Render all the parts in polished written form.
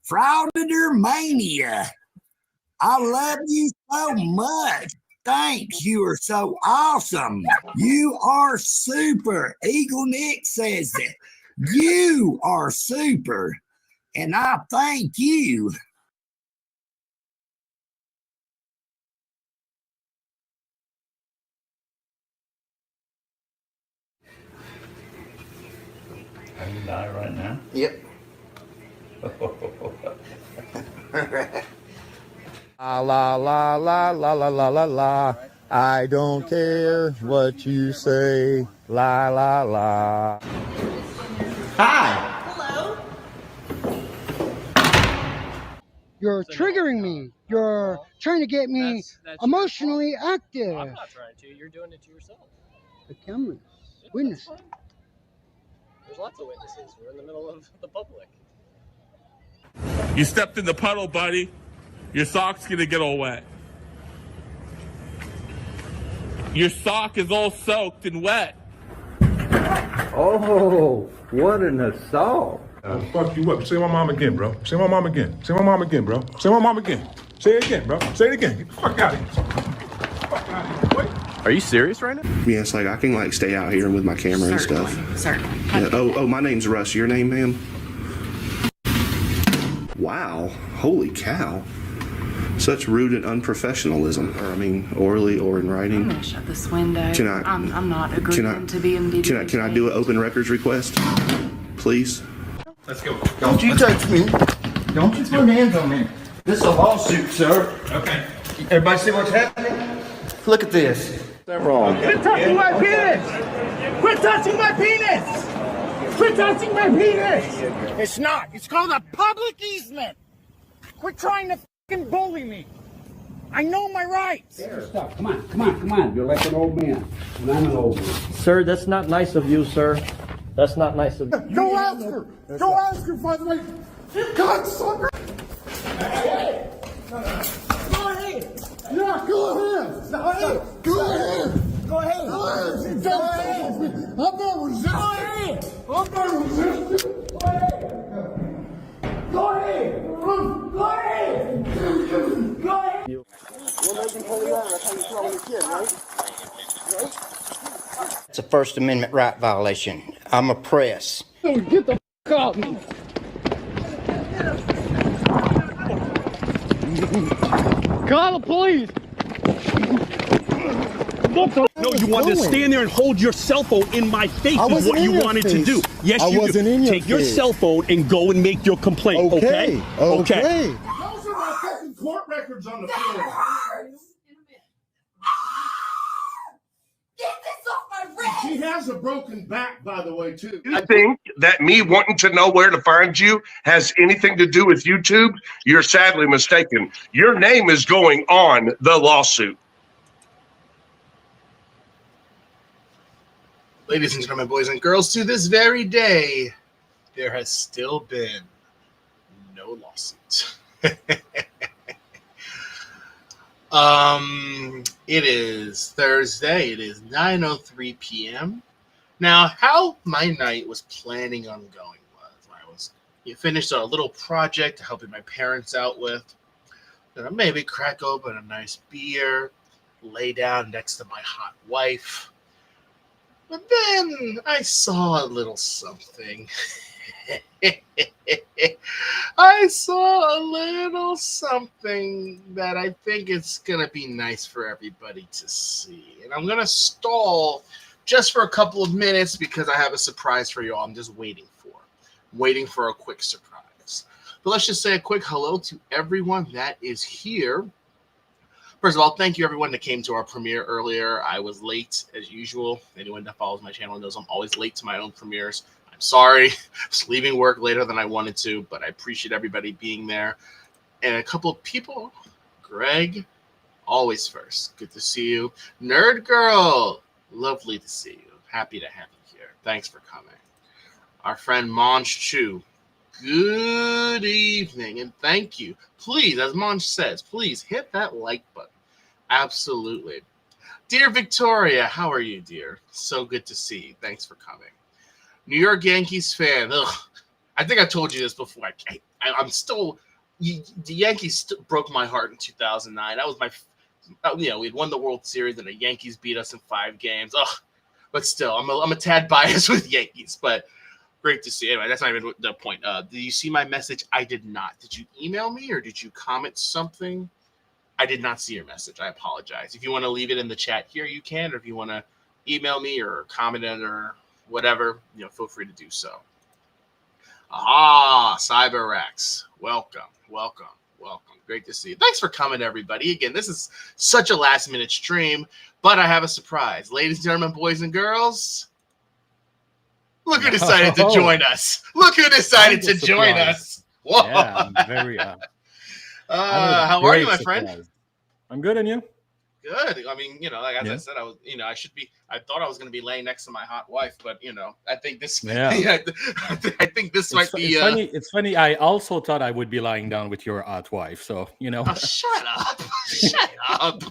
Frauditor Mania. I love you so much. Thanks. You are so awesome. You are super. Eagle Nick says that. You are super. And I thank you. Are you live right now? Yep. La la la la la la la la la. I don't care what you say. La la la. Hi. Hello. You're triggering me. You're trying to get me That's emotionally active. I'm not trying to. You're doing it to yourself. The cameras. Yeah, Witness. that's fine. There's lots of witnesses. We're in the middle of the public. You stepped in the puddle, buddy. Your sock's gonna get all wet. Your sock is all soaked and wet. Oh, what an assault. Fuck you up. Say my mom again, bro. Say my mom again. Say my mom again, bro. Say my mom again. Say it again, bro. Say it again. Get the fuck out of here. Fuck out of here. Wait. Are you serious right now? Yes, like I can like stay out here with my camera and stuff. Certainly. Yeah, oh, my name's Russ. Your name, ma'am? Wow. Holy cow. Such rude and unprofessionalism. Or, I mean, orally or in writing. I'm gonna shut this window. Can I- I'm not agreeing to be in video. Can I do an open records request? Please? Let's go. Don't you touch me. Don't you put hands on me. This is a lawsuit, sir. Okay. Everybody see what's happening? Look at this. That's wrong. Quit touching my penis! Quit touching my penis! Quit touching my penis! It's not. It's called a public easement. Quit trying to fucking bully me. I know my rights. Stop. Come on. You're like an old man. And I'm an old man. Sir, that's not nice of you, sir. That's not nice of you. Go ask her. Go ask her, by the way. God, sucker. Hey. Go ahead. Yeah, go ahead. Go ahead. Go ahead. Go ahead. Go ahead. Don't touch me. I'm not resisting. I'm not resisting. Go ahead. Go ahead. Go ahead. Go ahead. We're making holy honor. That's how you throw your kid, right? It's a First Amendment right violation. I'm a press. Get the f*** off me. Call the police. No, you wanted to stand there and hold your cell phone in my face is what you wanted to do. Yes, you do. Take your cell phone and go and make your complaint, okay? Okay. Those are my fucking court records on the floor. Get this off my wrist! She has a broken back, by the way, too. You think that me wanting to know where to find you has anything to do with YouTube? You're sadly mistaken. Your name is going on the lawsuit. Ladies and gentlemen, boys and girls, to this very day, there has still been no lawsuit. It is Thursday. It is 9:03 p.m. Now, how my night was planning on going was finished a little project helping my parents out with. Then maybe crack open a nice beer, lay down next to my hot wife. But then I saw a little something. I saw a little something that I think it's going to be nice for everybody to see. And I'm going to stall just for a couple of minutes because I have a surprise for y'all. I'm just waiting for a quick surprise. But let's just say a quick hello to everyone that is here. First of all, thank you everyone that came to our premiere earlier. I was late as usual. Anyone that follows my channel knows I'm always late to my own premieres. I'm sorry. I was leaving work later than I wanted to, but I appreciate everybody being there. And a couple of people, Greg, always first. Good to see you. Nerd Girl, lovely to see you. Happy to have you here. Thanks for coming. Our friend Monch Chu, good evening and thank you. Please, as Monch says, please hit that like button. Absolutely. Dear Victoria, how are you, dear? So good to see you. Thanks for coming. New York Yankees fan. Ugh, I think I told you this before. I'm still. The Yankees broke my heart in 2009. That was my. We had won the World Series, and the Yankees beat us in 5 games. Ugh. But still, I'm a tad biased with Yankees. But great to see. Anyway, that's not even the point. Did you see my message? I did not. Did you email me or did you comment something? I did not see your message. I apologize. If you want to leave it in the chat here, you can. Or if you want to email me or comment it or whatever, feel free to do so. Aha, CyberX. Welcome. Great to see you. Thanks for coming, everybody. Again, this is such a last-minute stream, but I have a surprise. Ladies and gentlemen, boys and girls, look who decided to join us. Look who decided to join us. Whoa. Yeah, I'm very... how are you, my friend? I'm good, and you? Good. I mean, I said, I was, I thought I was going to be laying next to my hot wife, but I think this, I think this might be. It's funny. I also thought I would be lying down with your hot wife. So, Oh, shut up. Shut up.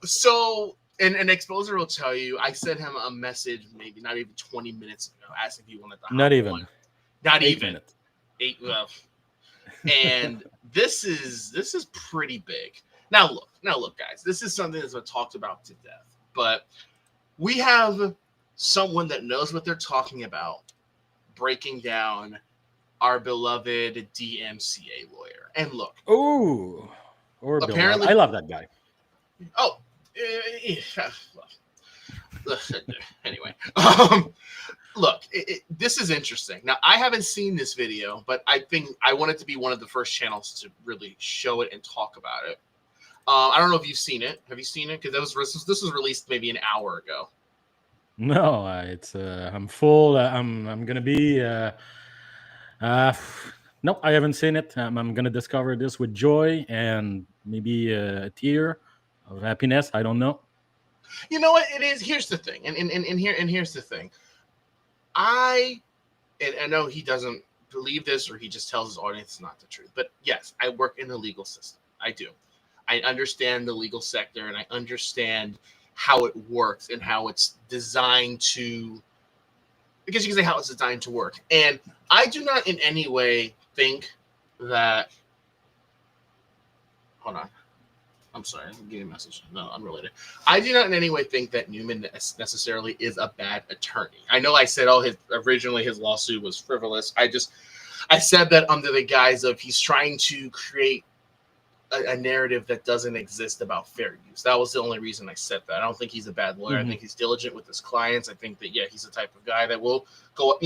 So, and Exposer will tell you, I sent him a message, maybe not even 20 minutes ago, asking if he wanted to. Not even. Not 8 even. minutes. 8. Well, and this is pretty big. Now look, guys, this is something that's been talked about to death, but we have someone that knows what they're talking about breaking down our beloved DMCA lawyer. And look. Oh, apparently, I love that guy. Oh, anyway, look, this is interesting. Now, I haven't seen this video, but I think I want it to be one of the first channels to really show it and talk about it. I don't know if you've seen it. Have you seen it? Because this was released maybe an hour ago. No, it's I'm full. I'm gonna be. No, I haven't seen it. I'm gonna discover this with joy and maybe a tear of happiness. I don't know. You know what it is? Here's the thing, and here's the thing. I know he doesn't believe this, or he just tells his audience it's not the truth. But yes, I work in the legal system. I do. I understand the legal sector, and I understand how it works and how it's designed to. I guess you can say how it's designed to work. And I do not in any way think that. Hold on. I'm sorry, I'm getting a message. No, unrelated. I do not in any way think that Newman necessarily is a bad attorney. I know I said, originally his lawsuit was frivolous. I said that under the guise of he's trying to create a narrative that doesn't exist about fair use. That was the only reason I said that. I don't think he's a bad lawyer. I think he's diligent with his clients. I think that, he's the type of guy that will go,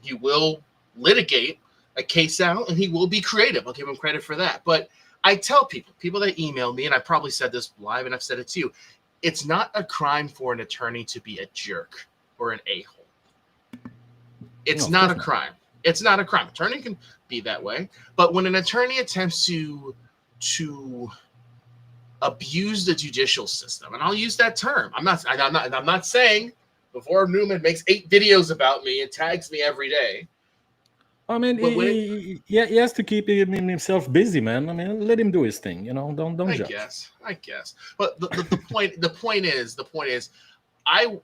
he will litigate a case out and he will be creative. I'll give him credit for that. But I tell people that email me, and I probably said this live and I've said it to you, it's not a crime for an attorney to be a jerk or an a-hole. It's not a crime. It's not a crime. Attorney can be that way. But when an attorney attempts to abuse the judicial system, and I'll use that term. I'm not saying before Newman makes 8 videos about me and tags me every day. I mean, he has to keep himself busy, man. I mean, let him do his thing. Don't judge. I guess. But the point is, I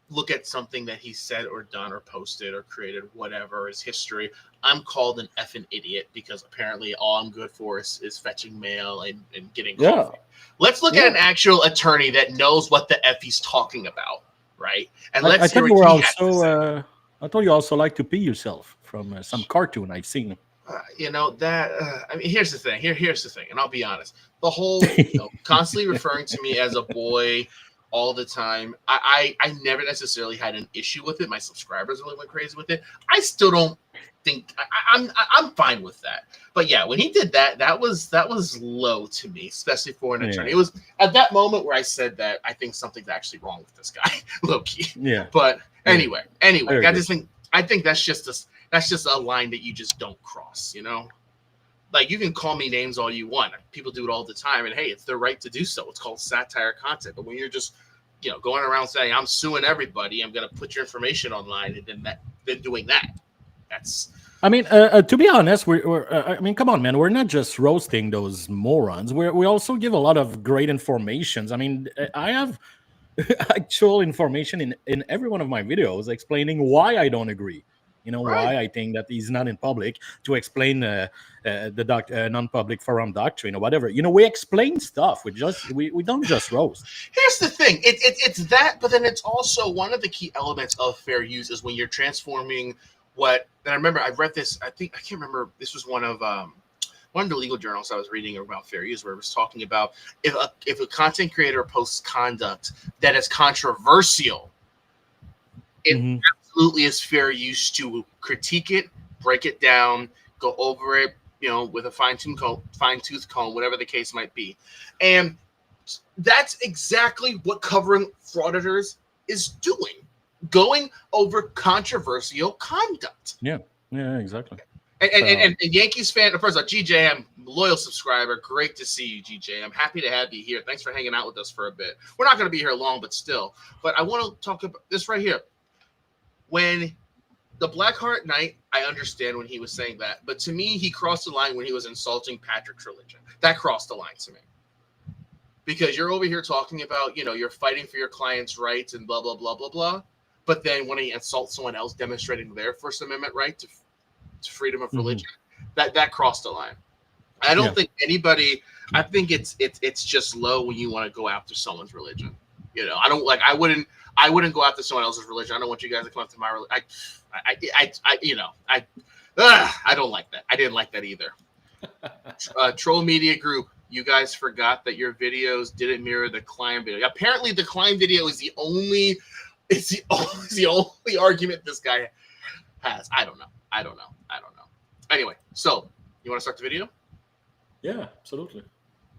look at something that he said or done or posted or created, whatever his history. I'm called an effing idiot because apparently all I'm good for is fetching mail and getting coffee. Let's look at an actual attorney that knows what the F he's talking about, right? And let's hear what he has to say. I thought you also like to pee yourself from some cartoon I've seen. I mean, here's the thing. Here's the thing, and I'll be honest. The whole constantly referring to me as a boy all the time. I never necessarily had an issue with it. My subscribers really went crazy with it. I still don't think I'm fine with that. But yeah, when he did that, that was low to me, especially for an attorney. It was at that moment where I said that I think something's actually wrong with this guy, low key. Yeah. But anyway, I think that's just a line that you just don't cross, Like, you can call me names all you want. People do it all the time, and hey, it's their right to do so. It's called satire content. But when you're just, going around saying I'm suing everybody, I'm going to put your information online, and then doing that, that's. I mean, to be honest, I mean, come on, man. We're not just roasting those morons. We also give a lot of great informations. I mean, I have actual information in every one of my videos explaining why I don't agree You know why? I think that he's not in public to explain the non-public forum doctrine or whatever. You know, we explain stuff. We don't just roast. Here's the thing. It's that, but then it's also one of the key elements of fair use is when you're transforming what. And I remember I read this. I can't remember. This was one of the legal journals I was reading about fair use, where it was talking about if a content creator posts conduct that is controversial, it absolutely is fair use to critique it, break it down, go over it, with a fine-tooth comb, whatever the case might be. And that's exactly what covering FrAuditors is doing, going over controversial conduct. Yeah, exactly. And Yankees fan, first of all, GJ, I'm a loyal subscriber. Great to see you, GJ. I'm happy to have you here. Thanks for hanging out with us for a bit. We're not going to be here long, but still. But I want to talk about this right here. When the Blackheart Knight, I understand when he was saying that. But to me, he crossed the line when he was insulting Patrick's religion. That crossed the line to me. Because you're over here talking about, you're fighting for your client's rights and blah, blah, blah, blah, blah. But then when he insults someone else demonstrating their First Amendment right to freedom of religion, that crossed the line. I don't think anybody. I think it's just low when you want to go after someone's religion. I wouldn't go after someone else's religion. I don't want you guys to come after my religion. I don't like that. I didn't like that either. Troll Media Group, you guys forgot that your videos didn't mirror the Klein video. Apparently, the Klein video is the only argument this guy has. I don't know. Anyway, so you want to start the video? Yeah, absolutely.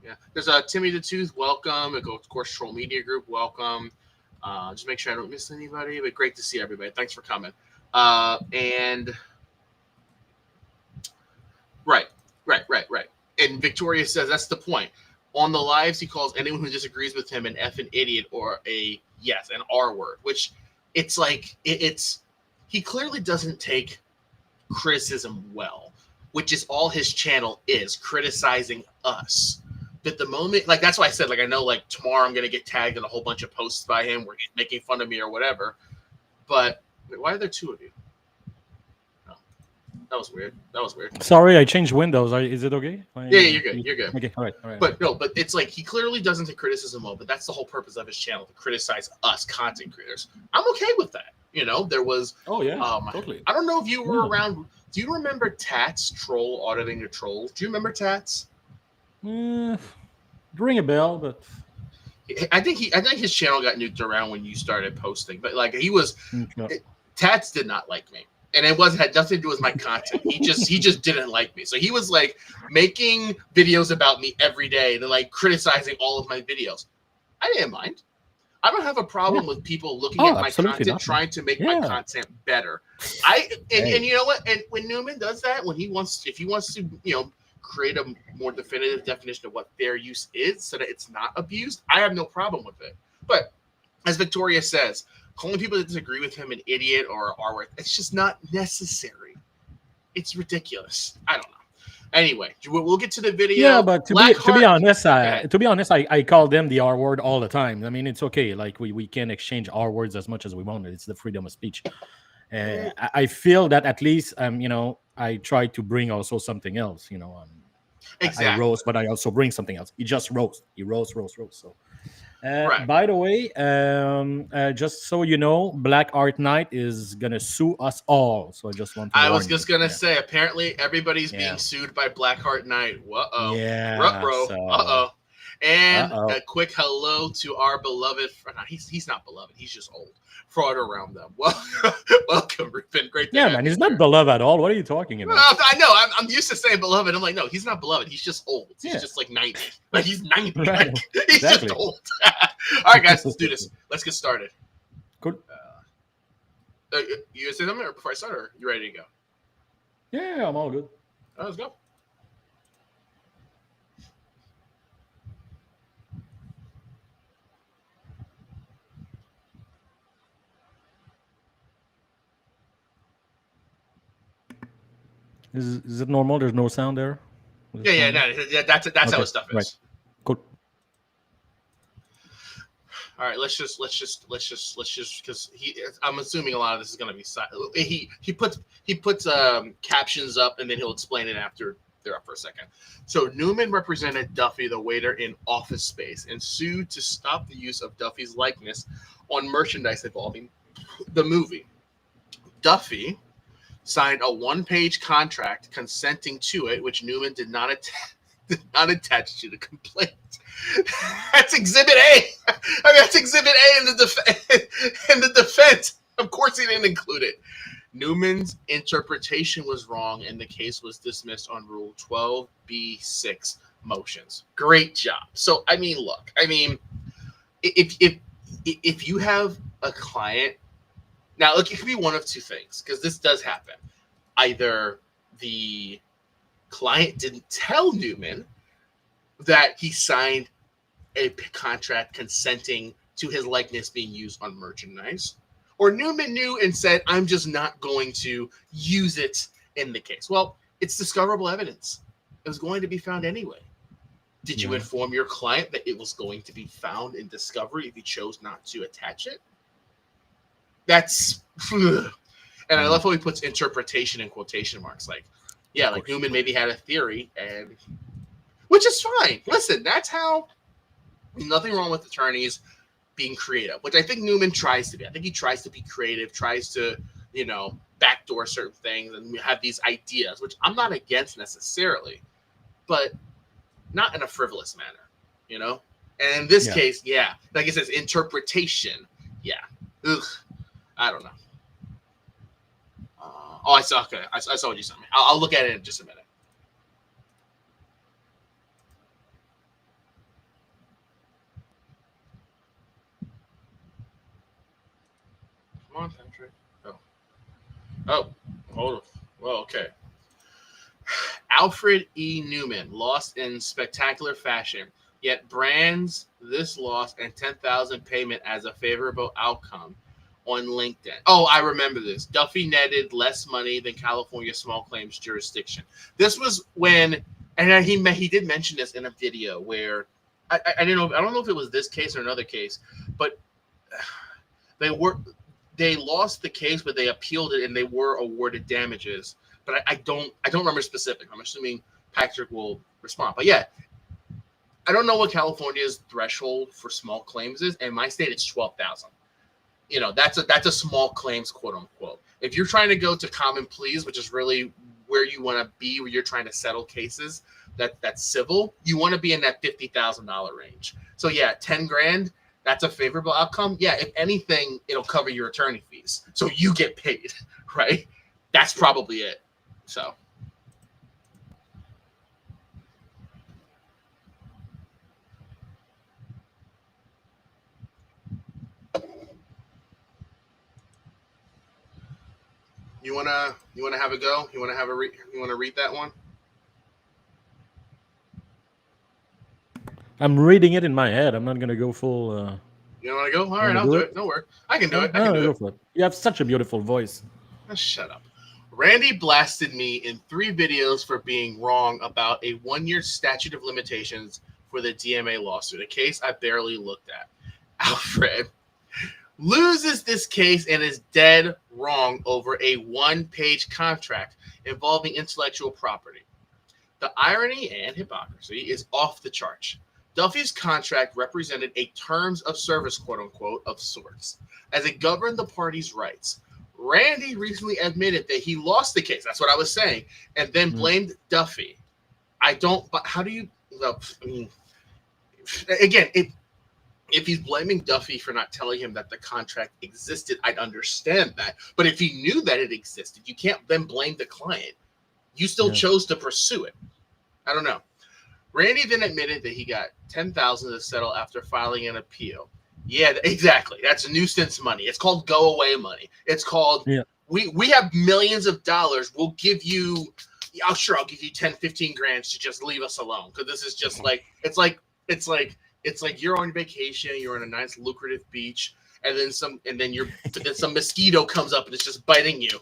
Yeah. There's Timmy the Tooth, welcome. Of course, Troll Media Group, welcome. Just make sure I don't miss anybody, but great to see everybody. Thanks for coming. And right. And Victoria says that's the point. On the lives, he calls anyone who disagrees with him an effing idiot or an R word, which it's like he clearly doesn't take criticism well, which is all his channel is, criticizing us. But the moment, that's why I said, I know, tomorrow I'm going to get tagged in a whole bunch of posts by him where he's making fun of me or whatever. But why are there two of you? Oh, that was weird. Sorry, I changed windows. Is it okay? Yeah, you're good. Okay, all right. But no, but it's he clearly doesn't take criticism well, but that's the whole purpose of his channel, to criticize us content creators. I'm okay with that. There was. Oh yeah, totally. I don't know if you were around. Do you remember Tats troll auditing the trolls? Do you remember Tats? Ring a bell, but I think his channel got nuked around when you started posting. But he was Tats did not like me, and it had nothing to do with my content. He just didn't like me. So he was making videos about me every day and criticizing all of my videos. I didn't mind. I don't have a problem with people looking at my content, trying to make my content better. And you know what? And when Newman does that, if he wants to, create a more definitive definition of what fair use is so that it's not abused, I have no problem with it. But as Victoria says, calling people that disagree with him an idiot or R-word, it's just not necessary. It's ridiculous. I don't know. Anyway, we'll get to the video. Yeah, but to be honest, I call them the R word all the time. I mean, it's okay. We can exchange R words as much as we want. It's the freedom of speech. I feel that at least, I try to bring also something else. Exactly. I roast, but I also bring something else. He just roast. He roast. So. Right. By the way, just so you know, Blackheart Knight is gonna sue us all. So I just want to. I was just gonna say, apparently everybody's being sued by Blackheart Knight. Uh-oh. Yeah. Ruh-roh. So... Uh-oh. And a quick hello to our beloved. He's not beloved. He's just old. Fraud around them. Welcome, Ruben. Great. Man, he's not beloved at all. What are you talking about? I know. I'm used to saying beloved. I'm like, no, he's not beloved. He's just old. He's just 90. He's 90. Right. He's just old. All right, guys, let's do this. Let's get started. Good. You gonna say something before I start, or you ready to go? Yeah, I'm all good. All right, let's go. Is it normal? There's no sound there? Yeah, that's how his stuff is. Right. Cool. All right, let's just because I'm assuming a lot of this is going to be he puts captions up and then he'll explain it after they're up for a second. So Newman represented Duffy, the waiter, in Office Space and sued to stop the use of Duffy's likeness on merchandise involving the movie. Duffy signed a one-page contract consenting to it, which Newman did not attach to the complaint. That's Exhibit A. I mean, that's Exhibit A in the defense. Of course, he didn't include it. Newman's interpretation was wrong, and the case was dismissed on Rule 12b-6 motions. Great job. So, I mean, look. I mean, if you have a client, now look, it could be one of two things because this does happen. Either the client didn't tell Newman that he signed a contract consenting to his likeness being used on merchandise, or Newman knew and said, I'm just not going to use it in the case. Well, it's discoverable evidence. It was going to be found anyway. Did you inform your client that it was going to be found in discovery if he chose not to attach it? That's, and I love how he puts interpretation in quotation marks. Like, yeah, like Newman maybe had a theory, and which is fine. Listen, that's how. Nothing wrong with attorneys being creative, which I think Newman tries to be. I think he tries to be creative, tries to, backdoor certain things and have these ideas, which I'm not against necessarily, but not in a frivolous manner, And in this case, like it says, interpretation. Yeah. Ugh. I don't know. I saw. Okay, I saw what you sent me. I'll look at it in just a minute. Come on, Patrick. Oh, hold on. Well, okay. Alfred E. Newman lost in spectacular fashion, yet brands this loss and $10,000 payment as a favorable outcome on LinkedIn. Oh, I remember this. Duffy netted less money than California small claims jurisdiction. This was when, and he did mention this in a video where I don't know if it was this case or another case, but they lost the case, but they appealed it and they were awarded damages. But I don't remember specific. I'm assuming Patrick will respond. But yeah, I don't know what California's threshold for small claims is. In my state, it's 12,000. That's a small claims, quote unquote. If you're trying to go to common pleas, which is really where you want to be, where you're trying to settle cases that's civil, you want to be in that $50,000 range. So yeah, 10 grand, that's a favorable outcome. Yeah, if anything, it'll cover your attorney fees, so you get paid, right? That's probably it. So. You wanna have a go? You wanna read that one? I'm reading it in my head. I'm not gonna go full. You don't want to go? All right, I'll do it. No worry. I can do it. I can do it. For it. You have such a beautiful voice. Shut up. Randy blasted me in 3 videos for being wrong about a 1-year statute of limitations for the DMA lawsuit, a case I barely looked at. Alfred loses this case and is dead wrong over a 1-page contract involving intellectual property. The irony and hypocrisy is off the charts. Duffy's contract represented a terms of service, quote unquote, of sorts, as it governed the parties' rights. Randy recently admitted that he lost the case. That's what I was saying, and then blamed Duffy. But how do you? I mean, again, if he's blaming Duffy for not telling him that the contract existed, I'd understand that. But if he knew that it existed, you can't then blame the client. You still chose to pursue it. I don't know. Randy then admitted that he got $10,000 to settle after filing an appeal. Yeah, exactly. That's nuisance money. It's called go away money. It's called we have millions of dollars. We'll give you I'll give you 10, 15 grand to just leave us alone. Because this is just like it's like you're on vacation, you're on a nice lucrative beach, and then some mosquito comes up and it's just biting you.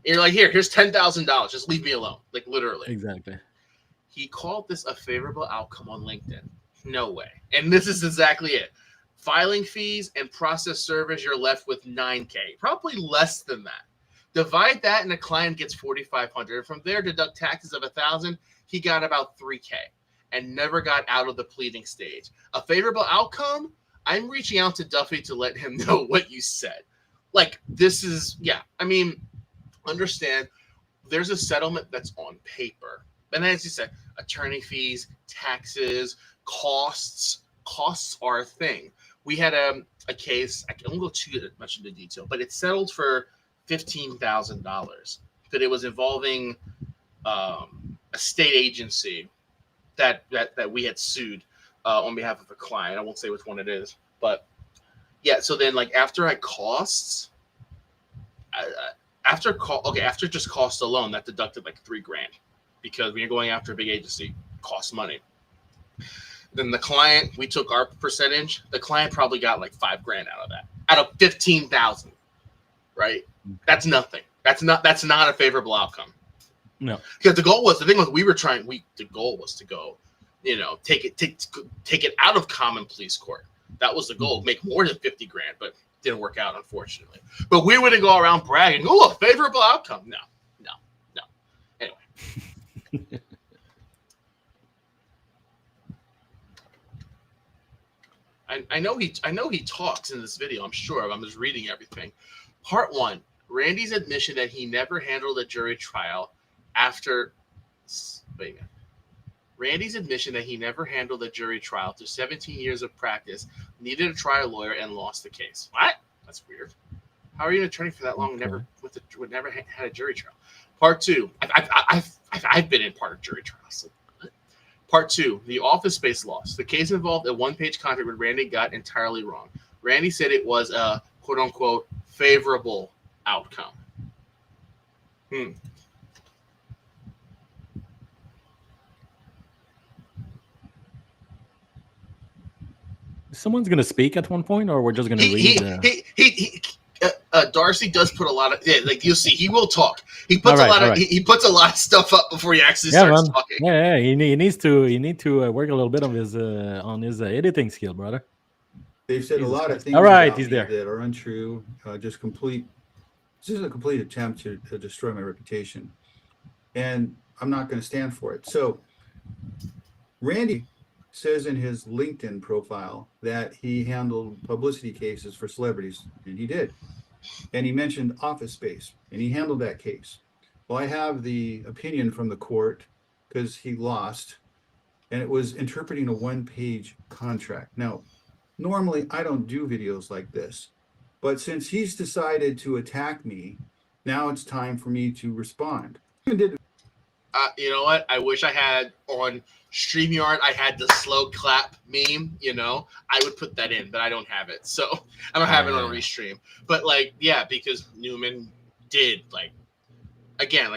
And you're like, here's $10,000. Just leave me alone. Like literally. Exactly. He called this a favorable outcome on LinkedIn. No way. And this is exactly it. Filing fees and process service, you're left with $9K, probably less than that. Divide that, and the client gets $4,500. From there, deduct taxes of $1,000. He got about $3K, and never got out of the pleading stage. A favorable outcome? I'm reaching out to Duffy to let him know what you said. Like, this is, yeah. I mean, understand. There's a settlement that's on paper, and as you said, attorney fees, taxes, costs are a thing. We had a case, I won't go too much into detail, but it settled for $15,000. But it was involving a state agency that we had sued on behalf of a client. I won't say which one it is, but yeah. So then, like, after just cost alone, that deducted like $3,000, because when you're going after a big agency, it costs money. Then the client, we took our percentage. The client probably got like $5,000 out of that, out of 15,000, right? That's nothing. That's not a favorable outcome. No, because the goal was the goal was to go, take it out of common pleas court. That was the goal, make more than $50,000, but didn't work out, unfortunately. But we wouldn't go around bragging, "Oh, a favorable outcome." No. Anyway. I know he talks in this video. I'm sure. I'm just reading everything. Part 1: Randy's admission that he never handled a jury trial after. Wait a minute. Randy's admission that he never handled a jury trial after 17 years of practice, needed a trial lawyer, and lost the case. What? That's weird. How are you an attorney for that long and never had a jury trial? Part 2. I've been in part of jury trials. Part 2, the office space loss. The case involved a one-page contract where Randy got entirely wrong. Randy said it was a quote-unquote favorable outcome. Someone's gonna speak at one point, or we're just gonna read. Darcy does put a lot of like you'll see. He will talk. He puts he puts a lot of stuff up before he actually starts talking. Yeah, he needs to work a little bit on his editing skill, brother. They've said a lot of things. All right, he's there. That are untrue. This is a complete attempt to destroy my reputation, and I'm not going to stand for it. So, Randy says in his LinkedIn profile that he handled publicity cases for celebrities, and he did. And he mentioned Office Space, and he handled that case. Well, I have the opinion from the court because he lost, and it was interpreting a one-page contract. Now, normally I don't do videos like this, but since he's decided to attack me, now it's time for me to respond. You know what? I wish I had on StreamYard, I had the slow clap meme, I would put that in, but I don't have it. So I don't have it on Restream. But because Newman did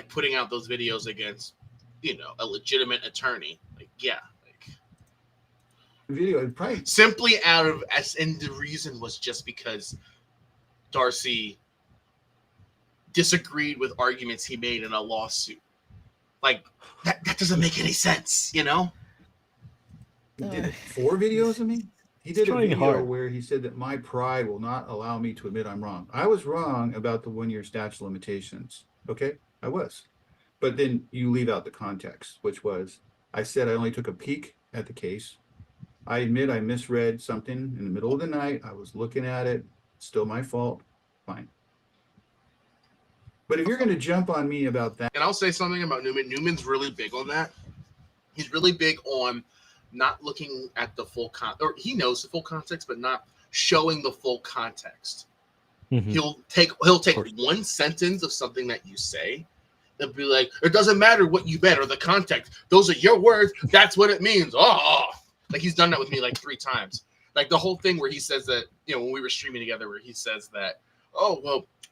putting out those videos against, a legitimate attorney. Video probably simply and the reason was just because Darcy disagreed with arguments he made in a lawsuit. That doesn't make any sense, He did 4 videos of me. He did a video where he said that my pride will not allow me to admit I'm wrong. I was wrong about the 1-year statute of limitations. Okay, I was. But then you leave out the context, which was I said I only took a peek at the case. I admit I misread something in the middle of the night. I was looking at it. Still my fault. Fine. But if you're going to jump on me about that. And I'll say something about Newman. Newman's really big on that. He's really big on not looking at the full or he knows the full context, but not showing the full context. Mm-hmm. He'll take one sentence of something that you say and be like, it doesn't matter what you meant or the context. Those are your words. That's what it means. He's done that with me 3 times. The whole thing where he says that, when we were streaming together, where he says that,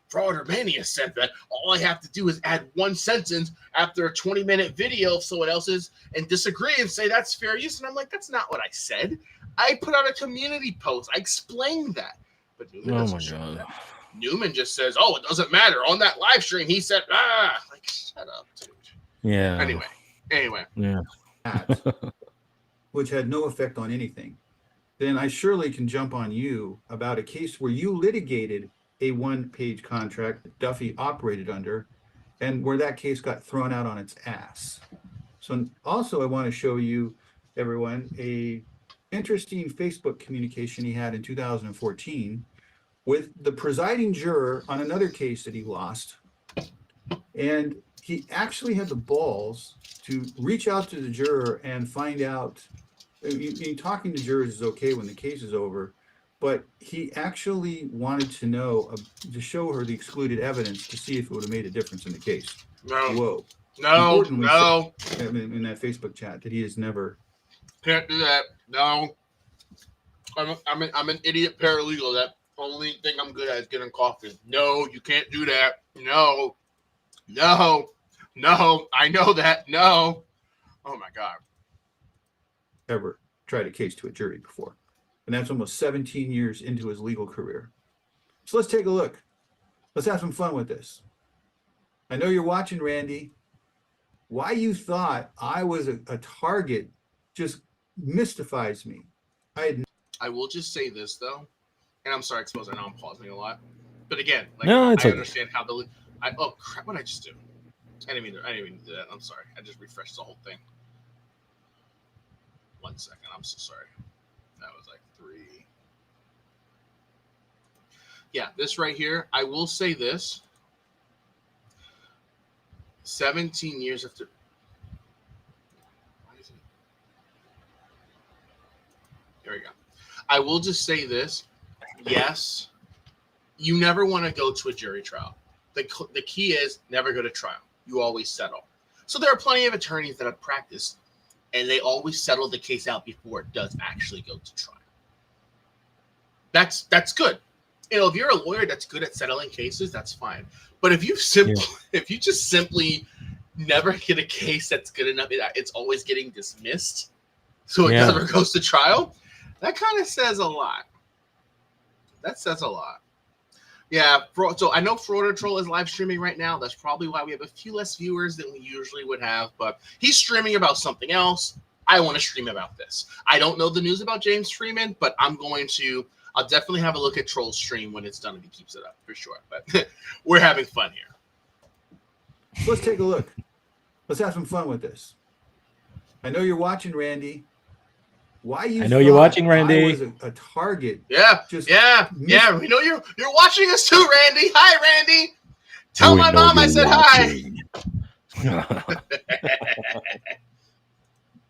Frauder Mania said that all I have to do is add one sentence after a 20-minute video of someone else's and disagree and say that's fair use. And I'm like, that's not what I said. I put out a community post. I explained that. But Newman doesn't show that. Newman just says, it doesn't matter. On that live stream, he said, shut up, dude. Yeah. Anyway. Yeah. Which had no effect on anything. then I surely can jump on you about a case where you litigated a one-page contract that Duffy operated under, and where that case got thrown out on its ass. So also I want to show you, everyone, a interesting Facebook communication he had in 2014 with the presiding juror on another case that he lost. And he actually had the balls to reach out to the juror and find out, talking to jurors is okay when the case is over, but he actually wanted to know, to show her the excluded evidence to see if it would have made a difference in the case. No. Whoa. No. In that Facebook chat that he has never. Can't do that. No. I'm an idiot paralegal. That only thing I'm good at is getting coffee. No, you can't do that. No. I know that. No. Oh my God. Ever tried a case to a jury before. And that's almost 17 years into his legal career. So let's take a look. Let's have some fun with this. I know you're watching, Randy. Why you thought I was a target just mystifies me. I will just say this, though, and I'm sorry, I suppose I know I'm pausing a lot. But again, like, no, it's I okay. understand how the... oh, crap, what did I just do? I didn't mean to do that. I'm sorry. I just refreshed the whole thing. 1 second. I'm so sorry. That was like 3. Yeah, this right here, I will say this. 17 years after... Why is it? There we go. I will just say this. Yes, you never want to go to a jury trial. The key is never go to trial. You always settle. So there are plenty of attorneys that have practiced, and they always settle the case out before it does actually go to trial. That's good. You know, if you're a lawyer that's good at settling cases, that's fine. But if you just simply never get a case that's good enough, it's always getting dismissed, so it never goes to trial. That kind of says a lot. That says a lot. Yeah, so I know FrAuditors is live streaming right now. That's probably why we have a few less viewers than we usually would have. But he's streaming about something else. I want to stream about this. I don't know the news about James Freeman, but I'll definitely have a look at Troll's stream when it's done if he keeps it up, for sure. But we're having fun here. Let's take a look. Let's have some fun with this. I know you're watching, Randy. Why you? I know you're watching, Randy. I was a target. Yeah. We know you're watching us too, Randy. Hi, Randy. Tell my mom I said hi.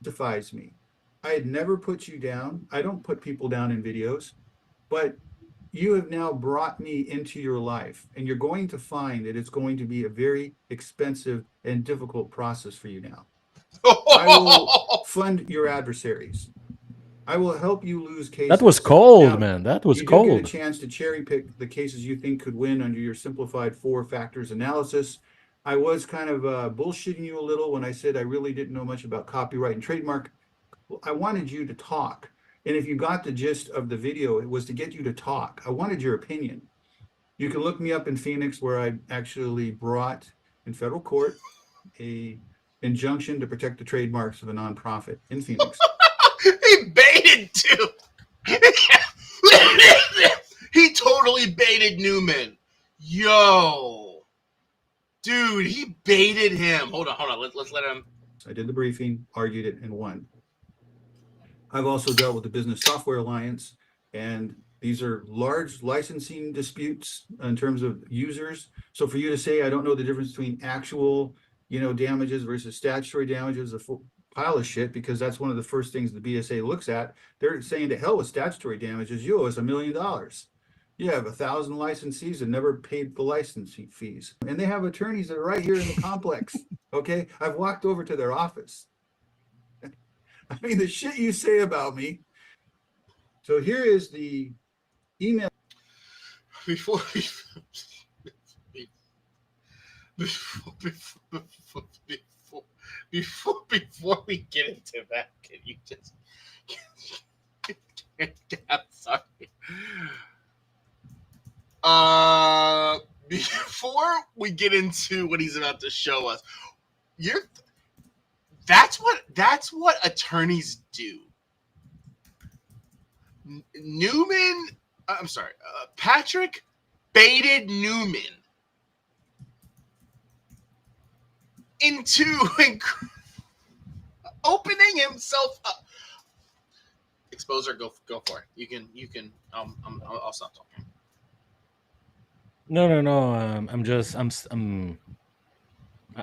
Defies me. I had never put you down. I don't put people down in videos, but you have now brought me into your life, and you're going to find that it's going to be a very expensive and difficult process for you now. I will fund your adversaries. I will help you lose cases. That was cold, man. That was cold. You get a chance to cherry pick the cases you think could win under your simplified 4 factors analysis. I was kind of bullshitting you a little when I said I really didn't know much about copyright and trademark. I wanted you to talk. And if you got the gist of the video, it was to get you to talk. I wanted your opinion. You can look me up in Phoenix, where I actually brought in federal court a injunction to protect the trademarks of a nonprofit in Phoenix. He baited too. He totally baited Newman. Yo, dude, he baited him. Hold on. Let's let him. I did the briefing, argued it, and won. I've also dealt with the Business Software Alliance, and these are large licensing disputes in terms of users. So for you to say I don't know the difference between actual, damages versus statutory damages, a full pile of shit, because that's one of the first things the BSA looks at. They're saying to hell with statutory damages. You owe us $1 million. You have 1,000 licensees and never paid the licensing fees. And they have attorneys that are right here in the complex. Okay. I've walked over to their office. I mean, the shit you say about me. So here is the email. Before we get into that, can you just... I'm sorry. Before we get into what he's about to show us, that's what attorneys do. Newman. I'm sorry, Patrick baited Newman into opening himself up. Exposer, go for it. You can. I'll stop talking. No.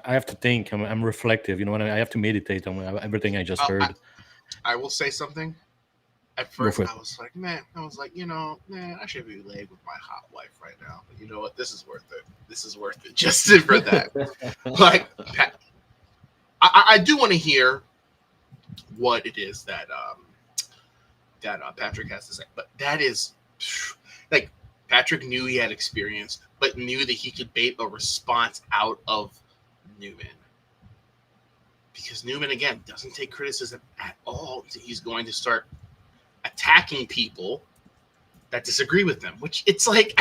I have to think. I'm reflective. You know, I have to meditate on everything I just heard. I will say something. At first, I was like, I should be laid with my hot wife right now. But you know what? This is worth it. This is worth it just for that. Like, I do want to hear what it is that Patrick has to say. But that is, like, Patrick knew he had experience, but knew that he could bait a response out of Newman. Because Newman, again, doesn't take criticism at all. He's going to start attacking people that disagree with them, which it's like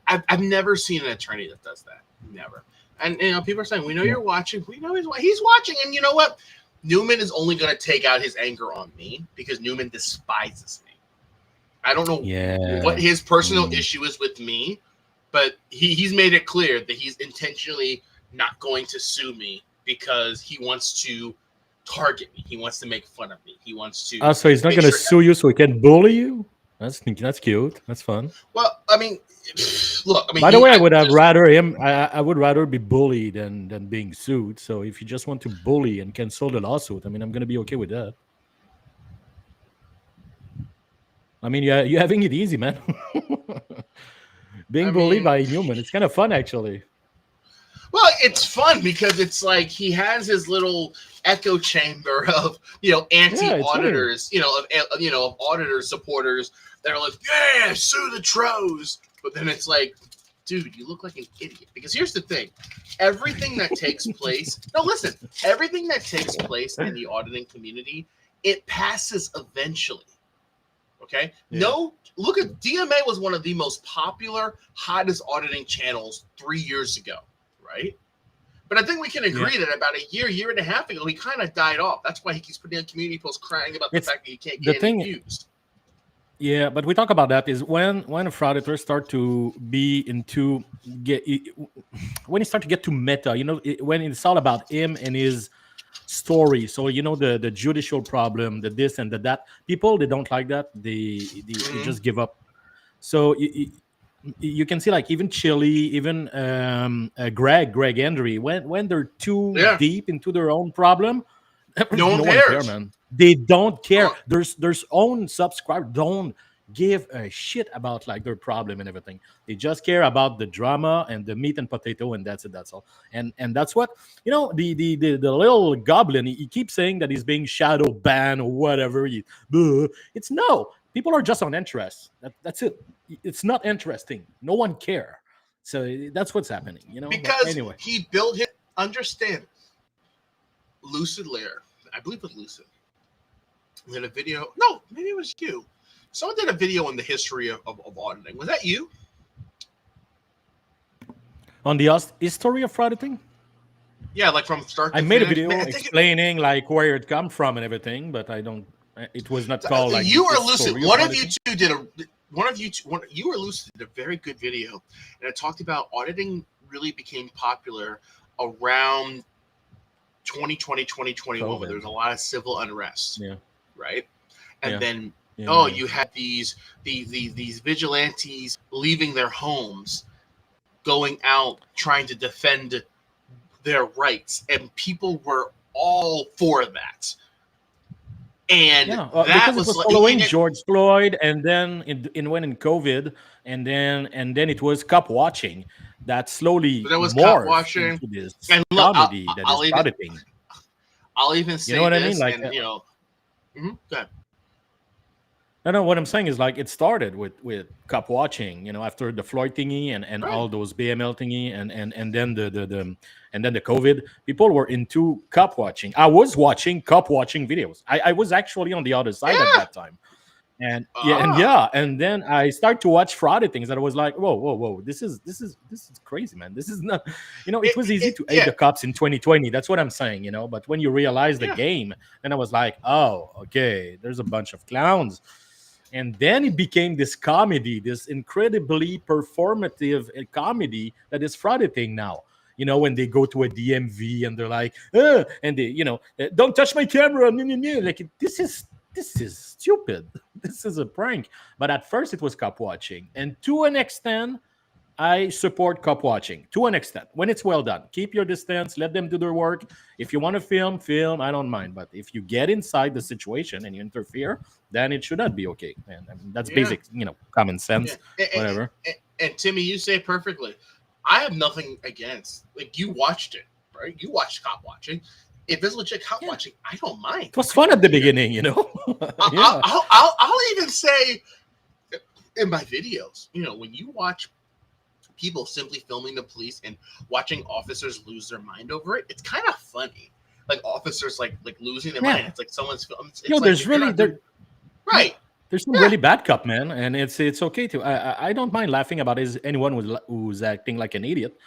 I've never seen an attorney that does that. Never. And people are saying, we know you're watching. We know he's watching. And you know what? Newman is only going to take out his anger on me because Newman despises me. I don't know what his personal issue is with me, but he's made it clear that he's intentionally not going to sue me because he wants to target me. He wants to make fun of me. He wants to. So he's not going to sue you so he can bully you? That's cute. That's fun. Well, I mean, look. I mean, by the way, I would have rather him. I would rather be bullied than being sued. So if you just want to bully and cancel the lawsuit, I mean, I'm going to be okay with that. I mean, you're having it easy, man. Being bullied by Newman, it's kind of fun, actually. Well, it's fun because it's like he has his little echo chamber of anti-auditors, of auditor supporters that are like, yeah, sue the Tros. But then it's like, dude, you look like an idiot. Because here's the thing: everything that takes place. Everything that takes place in the auditing community, it passes eventually. Okay. Yeah. No, look at DMA was one of the most popular, hottest auditing channels 3 years ago. Right. But I think we can agree that about a year and a half ago, he kind of died off. That's why he keeps putting on community posts crying about the fact that he can't get any views. Yeah, but we talk about that is when FrAuditors start to be when he start to get to meta, when it's all about him and his story. So the judicial problem, the this and the that. People, they don't like that. They just give up. So you can see, like, even Chili, even Greg Henry, when they're too deep into their own problem, no one cares, man. They don't care. There's own subscribers don't give a shit about, like, their problem and everything. They just care about the drama and the meat and potato, and that's it. That's all. And that's what the little goblin. He keeps saying that he's being shadow banned or whatever. It's no. People are just on interest. That's it. It's not interesting. No one care. So that's what's happening, Because anyway, he built it. Understand. Lucid Lair. I believe it was Lucid. Did a video. No, maybe it was you. Someone did a video on the history of auditing. Was that you? On the history of auditing? Yeah, like from start to finish. I made a video explaining like where it come from and everything, but I don't. It was not called like you or Lucid. One of you two did a. You or Lucid did a very good video, and it talked about auditing really became popular around 2020, 2021, where there was a lot of civil unrest. Yeah. Right. And then you had these vigilantes leaving their homes, going out trying to defend their rights, and people were all for that. And that was following George Floyd, and then when in COVID, and then it was cop watching that slowly cop watching and comedy that is auditing. I'll even say what this, I mean? Like, go ahead. No, what I'm saying is, like, it started with cop watching, after the Floyd thingy and all those BML thingy and then the COVID, people were into cop watching. I was watching cop watching videos. I was actually on the other side at that time. And and then I start to watch FrAuditors, and I was like, whoa, this is crazy, man. This is not, it was easy to hate the cops in 2020. That's what I'm saying, But when you realize the game, then I was like, oh, okay, there's a bunch of clowns. And then it became this comedy, this incredibly performative comedy that is FrAuditors now. When they go to a DMV and they're like, and they, don't touch my camera. Like, this is stupid. This is a prank. But at first it was cop watching. And to an extent, I support cop watching. To an extent. When it's well done. Keep your distance. Let them do their work. If you want to film. I don't mind. But if you get inside the situation and you interfere, then it should not be okay. And I mean, that's basic, common sense. Whatever. And Timmy, you say it perfectly. I have nothing against. Like, you watched it, right? You watched cop watching. If it's legit cop watching, I don't mind. It was fun at the beginning, I'll even say in my videos, when you watch people simply filming the police and watching officers lose their mind over it, it's kind of funny. Like officers like losing their mind. It's like someone's filming. There's really right. There's some really bad cop, man, and it's okay to. I don't mind laughing about anyone who's acting like an idiot.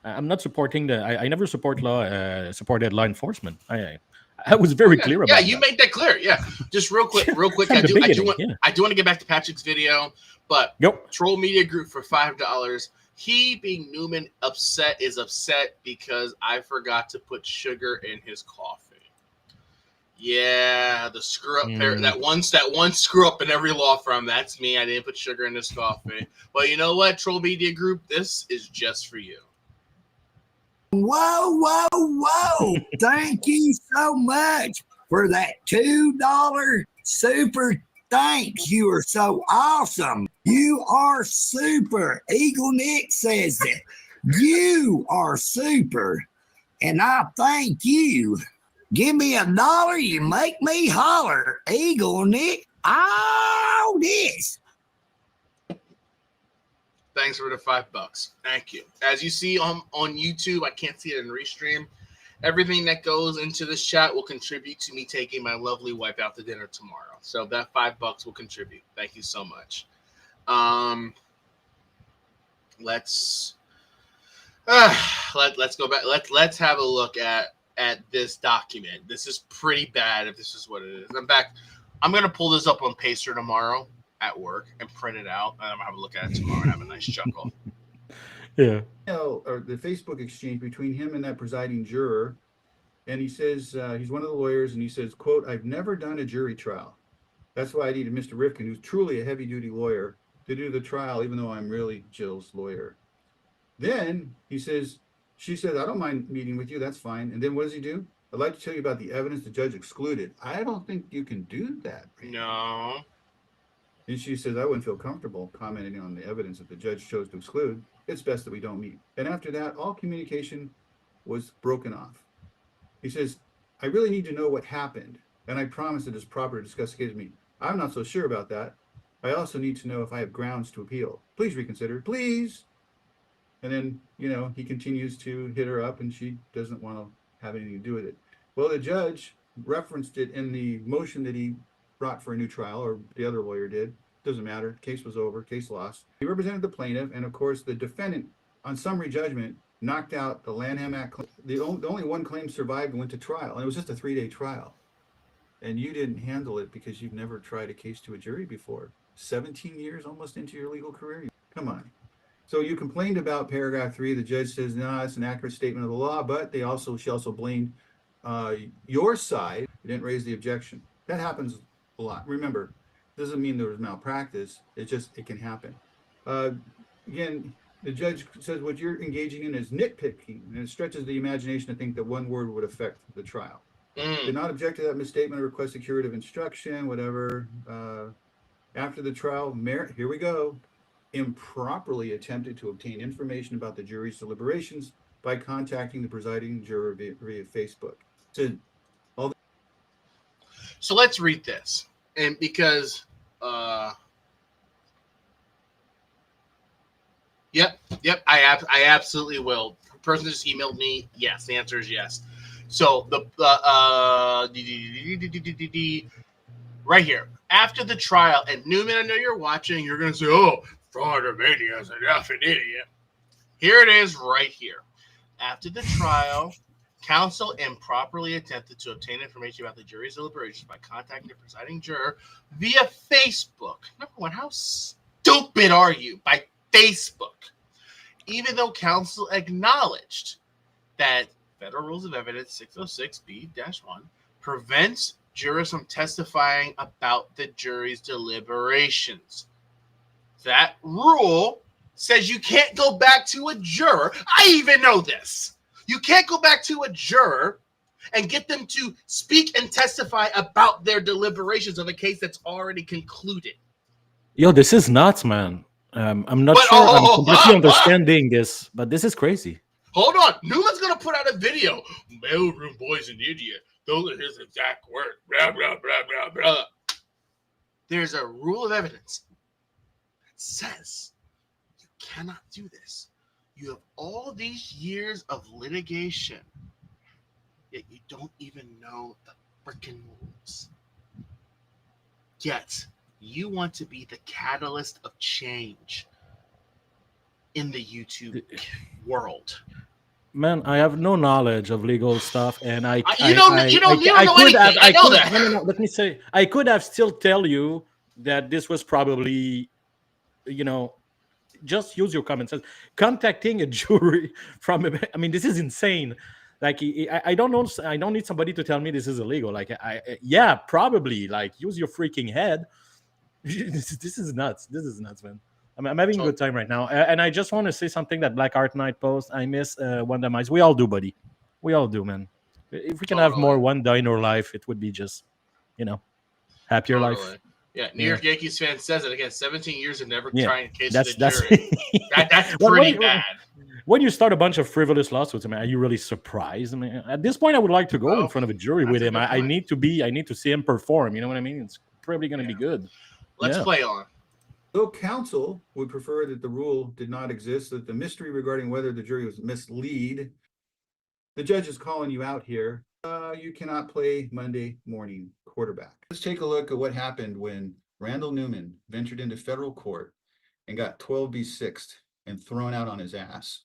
I'm not supporting I never supported law enforcement. I was very clear about that. Yeah, you made that clear. Yeah, just real quick. I do want to get back to Patrick's video, but Troll Media Group for $5. He, being Newman, is upset because I forgot to put sugar in his coffee. Yeah, the screw up there. That one screw up in every law firm. That's me. I didn't put sugar in this coffee. But you know what, Troll Media Group, this is just for you. Whoa. Thank you so much for that $2 super thanks. You are so awesome. You are super. Eagle Nick says that. You are super. And I thank you. Give me $1, you make me holler. Eagle Nick, all this. Thanks for the $5. Thank you. As you see on YouTube, I can't see it in Restream. Everything that goes into this chat will contribute to me taking my lovely wife out to dinner tomorrow. So that $5 will contribute. Thank you so much. Let's go back. Let's have a look at this document. This is pretty bad if this is what it is. I'm back. I'm gonna pull this up on Pacer tomorrow at work and print it out, and I'm gonna have a look at it tomorrow and have a nice chuckle. Yeah. Or the Facebook exchange between him and that presiding juror, and he says he's one of the lawyers, and he says, quote, "I've never done a jury trial. That's why I needed Mr. Rifkin, who's truly a heavy-duty lawyer, to do the trial, even though I'm really Jill's lawyer." Then he says, she says, "I don't mind meeting with you. That's fine." And then what does he do? "I'd like to tell you about the evidence the judge excluded." I don't think you can do that. No. And she says, "I wouldn't feel comfortable commenting on the evidence that the judge chose to exclude. It's best that we don't meet." And after that, all communication was broken off. He says, "I really need to know what happened, and I promise it is proper to discuss the case with me. I'm not so sure about that. I also need to know if I have grounds to appeal. Please reconsider, please." And then, he continues to hit her up, and she doesn't want to have anything to do with it. Well, the judge referenced it in the motion that he brought for a new trial, or the other lawyer did. Doesn't matter. Case was over. Case lost. He represented the plaintiff, and of course, the defendant, on summary judgment, knocked out the Lanham Act claim. The only one claim survived and went to trial, and it was just a 3-day trial. And you didn't handle it because you've never tried a case to a jury before. 17 years almost into your legal career. Come on. So you complained about paragraph 3. The judge says, "No, it's an accurate statement of the law," but she also blamed your side. You didn't raise the objection. That happens a lot. Remember, doesn't mean there was malpractice. It can happen. Again, the judge says what you're engaging in is nitpicking, and it stretches the imagination to think that one word would affect the trial. Did not object to that misstatement or request a curative instruction, whatever. After the trial, here we go. Improperly attempted to obtain information about the jury's deliberations by contacting the presiding juror via Facebook. So let's read this. And because, yep, I absolutely will. The person just emailed me. Yes, the answer is yes. So right here, After the trial, and Newman, I know you're watching, you're going to say, oh, Frauditor is an effing idiot. Here it is right here. After the trial, counsel improperly attempted to obtain information about the jury's deliberations by contacting the presiding juror via Facebook. Number one, how stupid are you? By Facebook. Even though counsel acknowledged that Federal Rules of Evidence 606B-1 prevents jurors from testifying about the jury's deliberations. That rule says you can't go back to a juror. I even know this. You can't go back to a juror and get them to speak and testify about their deliberations of a case that's already concluded. Yo, this is nuts, man. I'm not sure I'm completely understanding this, but this is crazy. Hold on. Newman's going to put out a video. Mailroom boy's an idiot. Those are his exact words. Blah, blah, blah, blah, blah. There's a rule of evidence that says you cannot do this. You have all these years of litigation, yet you don't even know the freaking rules. Yet you want to be the catalyst of change in the YouTube world. Man, I have no knowledge of legal stuff, and I know anything. I know that. No, let me say, I could have still tell you that this was probably, just use your common sense. Contacting a jury this is insane. Like, I don't know. I don't need somebody to tell me this is illegal. Like, yeah, probably. Like, use your freaking head. This is nuts. This is nuts, man. I'm having a good time right now. And I just want to say something that Black Art Night post. I miss Wanda Mice. We all do, buddy. We all do, man. If we can have more Wanda in our life, it would be just, happier life. Yeah, New York Yankees fan says it again. 17 years of never trying a case of the that's jury. That's pretty bad. When you start a bunch of frivolous lawsuits, are you really surprised? At this point, I would like to go in front of a jury with him. I need to see him perform. You know what I mean? It's probably going to be good. Let's play on. Though counsel would prefer that the rule did not exist, that the mystery regarding whether the jury was misled, the judge is calling you out here. You cannot play Monday morning quarterback. Let's take a look at what happened when Randall Newman ventured into federal court and got 12B6'd and thrown out on his ass.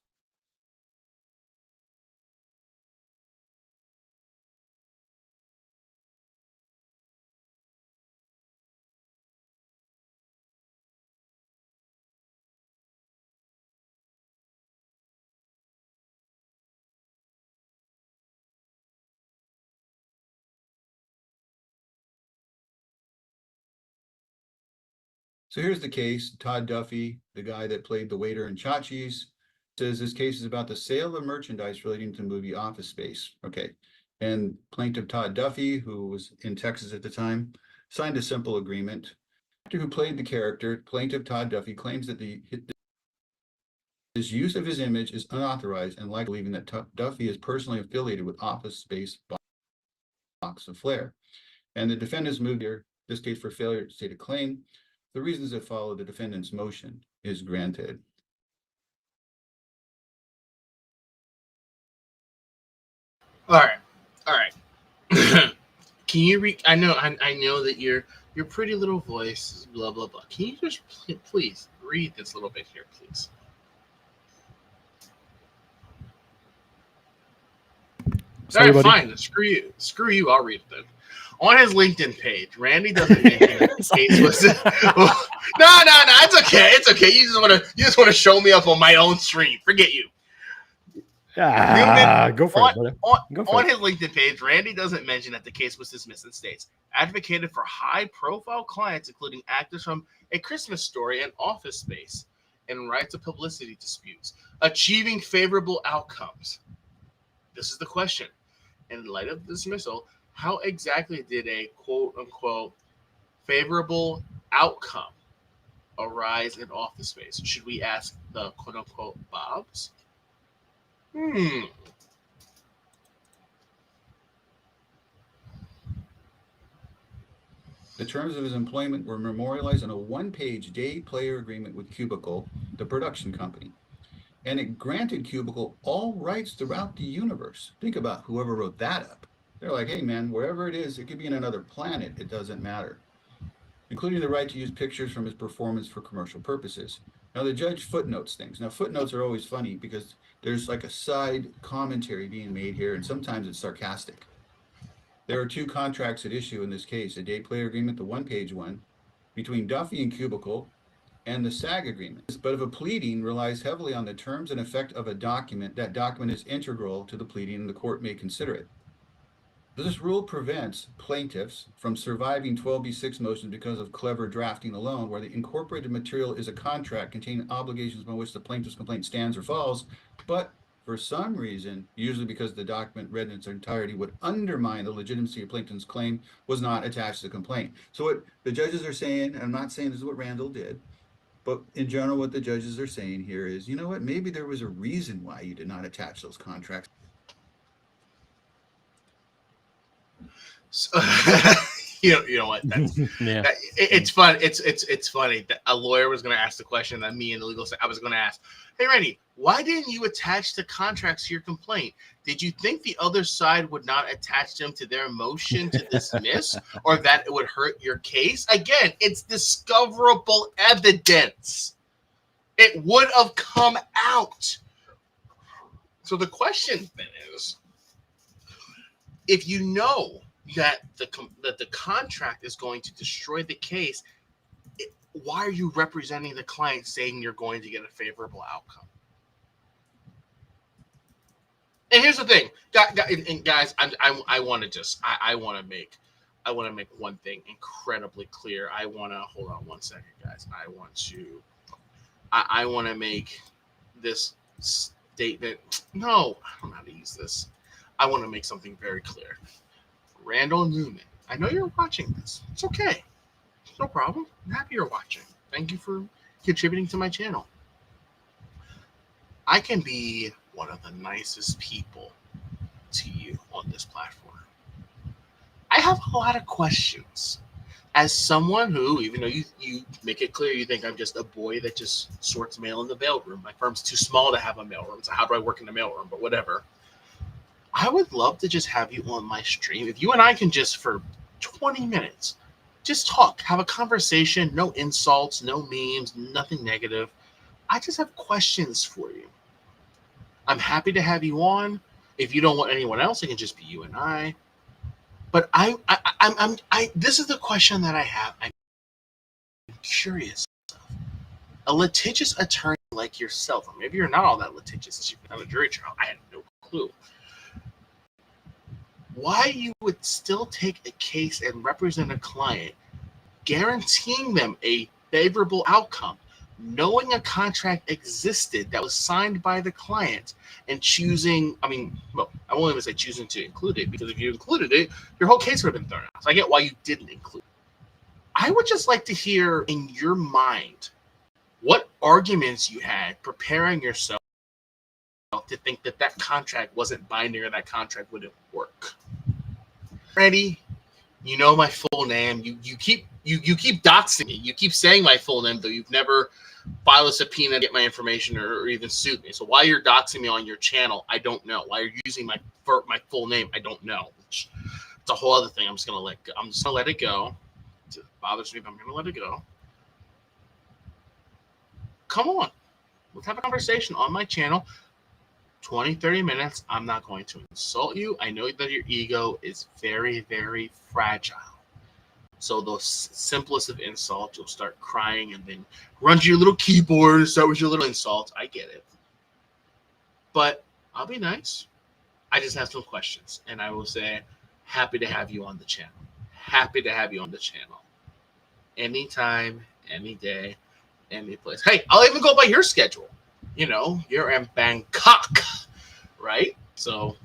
So here's the case. Todd Duffy, the guy that played the waiter in Chachi's, says this case is about the sale of merchandise relating to the movie Office Space. Okay. And plaintiff Todd Duffy, who was in Texas at the time, signed a simple agreement. The actor who played the character, plaintiff Todd Duffy, claims that his use of his image is unauthorized and likely believing that Duffy is personally affiliated with Office Space Box of Flair. And the defendants moved here, this case for failure to state a claim. The reasons that follow the defendant's motion is granted. All right. Can you read? I know that your pretty little voice, blah blah blah. Can you just please read this little bit here, please? All right, fine. Screw you. I'll read it then. On his LinkedIn page, Randy doesn't mention that the case was. No, it's okay. You just want to show me up on my own stream. Forget you. Go for it. On his LinkedIn page, Randy doesn't mention that the case was dismissed and states advocated for high-profile clients, including actors from A Christmas Story and Office Space, and rights of publicity disputes, achieving favorable outcomes. This is the question. In light of the dismissal, how exactly did a quote-unquote favorable outcome arise in Office Space? Should we ask the quote-unquote Bobs? The terms of his employment were memorialized in a one-page day-player agreement with Cubicle, the production company. And it granted Cubicle all rights throughout the universe. Think about whoever wrote that up. They're like, hey, man, wherever it is, it could be in another planet. It doesn't matter. including the right to use pictures from his performance for commercial purposes. Now, the judge footnotes things. Now, footnotes are always funny because there's like a side commentary being made here, and sometimes it's sarcastic. There are two contracts at issue in this case, a day player agreement, the one-page one, between Duffy and Cubicle, and the SAG agreement. But if a pleading relies heavily on the terms and effect of a document, that document is integral to the pleading and the court may consider it. This rule prevents plaintiffs from surviving 12b6 motions because of clever drafting alone, where the incorporated material is a contract containing obligations by which the plaintiff's complaint stands or falls, but for some reason, usually because the document read in its entirety would undermine the legitimacy of plaintiff's claim, was not attached to the complaint. So what the judges are saying, and I'm not saying this is what Randall did, but in general, what the judges are saying here is, you know what, maybe there was a reason why you did not attach those contracts. So, you know what? That's, Yeah. It's fun. It's funny that a lawyer was going to ask the question that me and the legal I was going to ask. Hey, Randy, why didn't you attach the contracts to your complaint? Did you think the other side would not attach them to their motion to dismiss, or that it would hurt your case? Again, it's discoverable evidence. It would have come out. So the question then is, if you know that the contract is going to destroy the case, why are you representing the client saying you're going to get a favorable outcome? And here's the thing, guys, I want to make one thing incredibly clear. Hold on one second, guys. I want to make this statement. No, I don't know how to use this. I want to make something very clear. Randall Newman, I know you're watching this. It's okay. No problem. I'm happy you're watching. Thank you for contributing to my channel. I can be one of the nicest people to you on this platform. I have a lot of questions. As someone who, even though you make it clear you think I'm just a boy that just sorts mail in the mailroom. My firm's too small to have a mailroom, so how do I work in the mailroom? But whatever. I would love to just have you on my stream. If you and I can just, for 20 minutes, just talk, have a conversation, no insults, no memes, nothing negative. I just have questions for you. I'm happy to have you on. If you don't want anyone else, it can just be you and I. But this is the question that I have. I'm curious. A litigious attorney like yourself, or maybe you're not all that litigious, you've been on a jury trial. I had no clue. Why you would still take a case and represent a client, guaranteeing them a favorable outcome, knowing a contract existed that was signed by the client, and choosing, I won't even say choosing to include it, because if you included it, your whole case would have been thrown out. So I get why you didn't include it. I would just like to hear in your mind what arguments you had preparing yourself to think that that contract wasn't binding or that contract wouldn't work. Randy, you know my full name. You keep doxing me. You keep saying my full name, though you've never filed a subpoena to get my information or even sued me. So why you're doxing me on your channel, I don't know. Why you're using my full name, I don't know. It's a whole other thing. I'm just gonna let it go. It bothers me, but I'm gonna let it go. Come on, let's have a conversation on my channel. 20, 30 minutes. I'm not going to insult you. I know that your ego is very, very fragile. So those simplest of insults, you'll start crying and then run to your little keyboard and start with your little insults. I get it. But I'll be nice. I just have some questions. And I will say, happy to have you on the channel. Happy to have you on the channel. Anytime, any day, any place. Hey, I'll even go by your schedule. You know, you're in Bangkok, right? So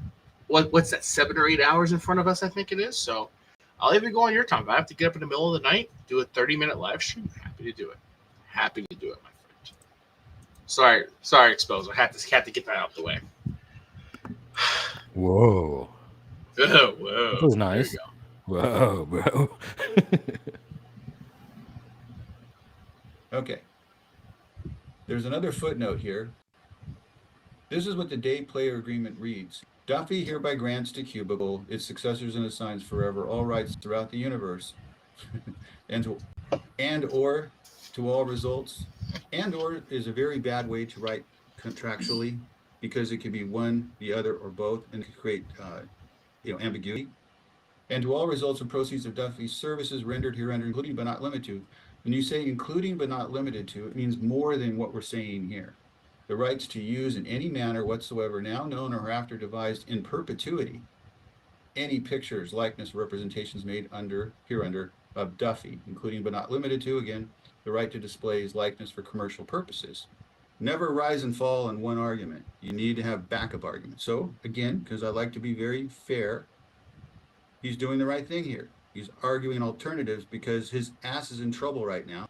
what's that, 7 or 8 hours in front of us, I think it is. So I'll even go on your time. If I have to get up in the middle of the night, do a 30-minute live stream, happy to do it. Happy to do it, my friend. Sorry, Expose. I had to get that out of the way. Whoa. Oh, whoa. That was nice. Whoa, bro. Okay. There's another footnote here. This is what the day player agreement reads. Duffy hereby grants to Cubicle, its successors and assigns forever all rights throughout the universe and and or to all results, and or is a very bad way to write contractually because it could be one, the other, or both, and it could create ambiguity. And to all results and proceeds of Duffy's services rendered hereunder, including but not limited to. When you say including but not limited to, it means more than what we're saying here. The rights to use in any manner whatsoever, now known or hereafter devised in perpetuity, any pictures, likeness, representations made hereunder of Duffy, including but not limited to, again, the right to display his likeness for commercial purposes. Never rise and fall on one argument. You need to have backup arguments. So again, because I like to be very fair, he's doing the right thing here. He's arguing alternatives because his ass is in trouble right now.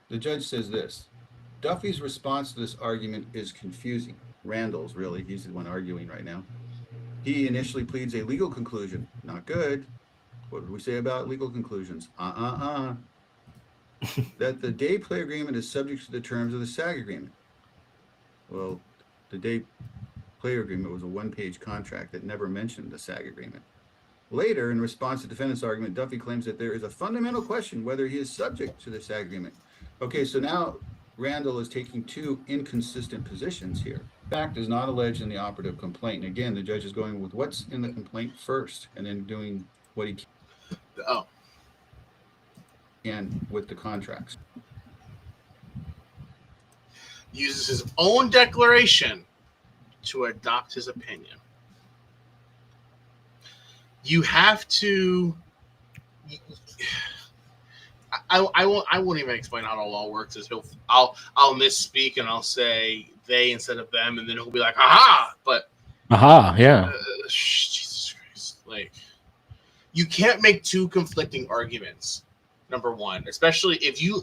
The judge says this: Duffy's response to this argument is confusing. Randall's, really, he's the one arguing right now. He initially pleads a legal conclusion. Not good. What did we say about legal conclusions? That the day play agreement is subject to the terms of the SAG agreement. Well, the day play agreement was a one-page contract that never mentioned the SAG agreement. Later, in response to the defendant's argument, Duffy claims that there is a fundamental question whether he is subject to the SAG agreement. Okay, so now Randall is taking two inconsistent positions here. Fact is not alleged in the operative complaint. And again, the judge is going with what's in the complaint first and then doing what he can. And with the contracts. Uses his own declaration to adopt his opinion. You have to. I won't even explain how the law works. I'll misspeak and I'll say they instead of them, and then he'll be like, "Aha!" But yeah. Jesus Christ, like you can't make two conflicting arguments. Number one, especially if you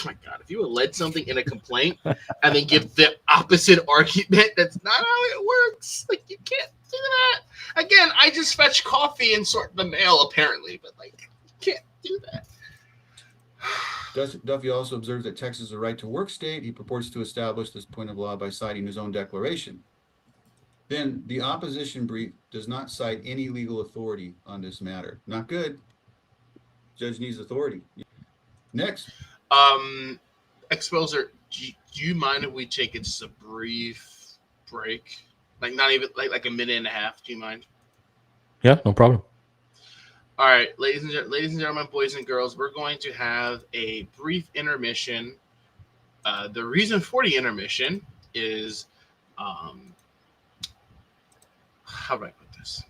my God, if you allege something in a complaint and then give the opposite argument, that's not how it works. Like you can't do that. Again, I just fetch coffee and sort the mail apparently, but like you can't do that. Duffy also observes that Texas is a right to work state. He purports to establish this point of law by citing his own declaration. Then the opposition brief does not cite any legal authority on this matter. Not good. Judge needs authority. Next. Exposer, do you mind if we take it just a brief break? Like not even like a minute and a half. Do you mind? Yeah, no problem. All right, ladies and gentlemen, boys and girls, we're going to have a brief intermission. The reason for the intermission is, how do I put this?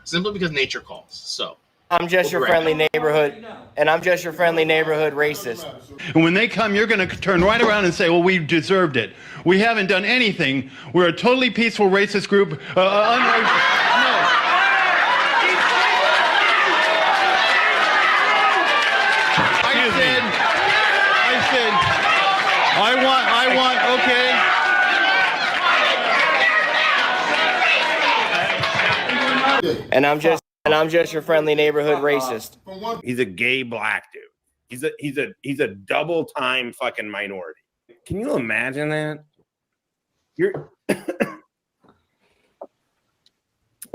Simply because nature calls. So I'm just your friendly neighborhood, and I'm just your friendly neighborhood racist. And when they come, you're going to turn right around and say, well, we deserved it. We haven't done anything. We're a totally peaceful racist group. I want, okay. And I'm just your friendly neighborhood racist. He's a gay black dude. He's a double time fucking minority. Can you imagine that?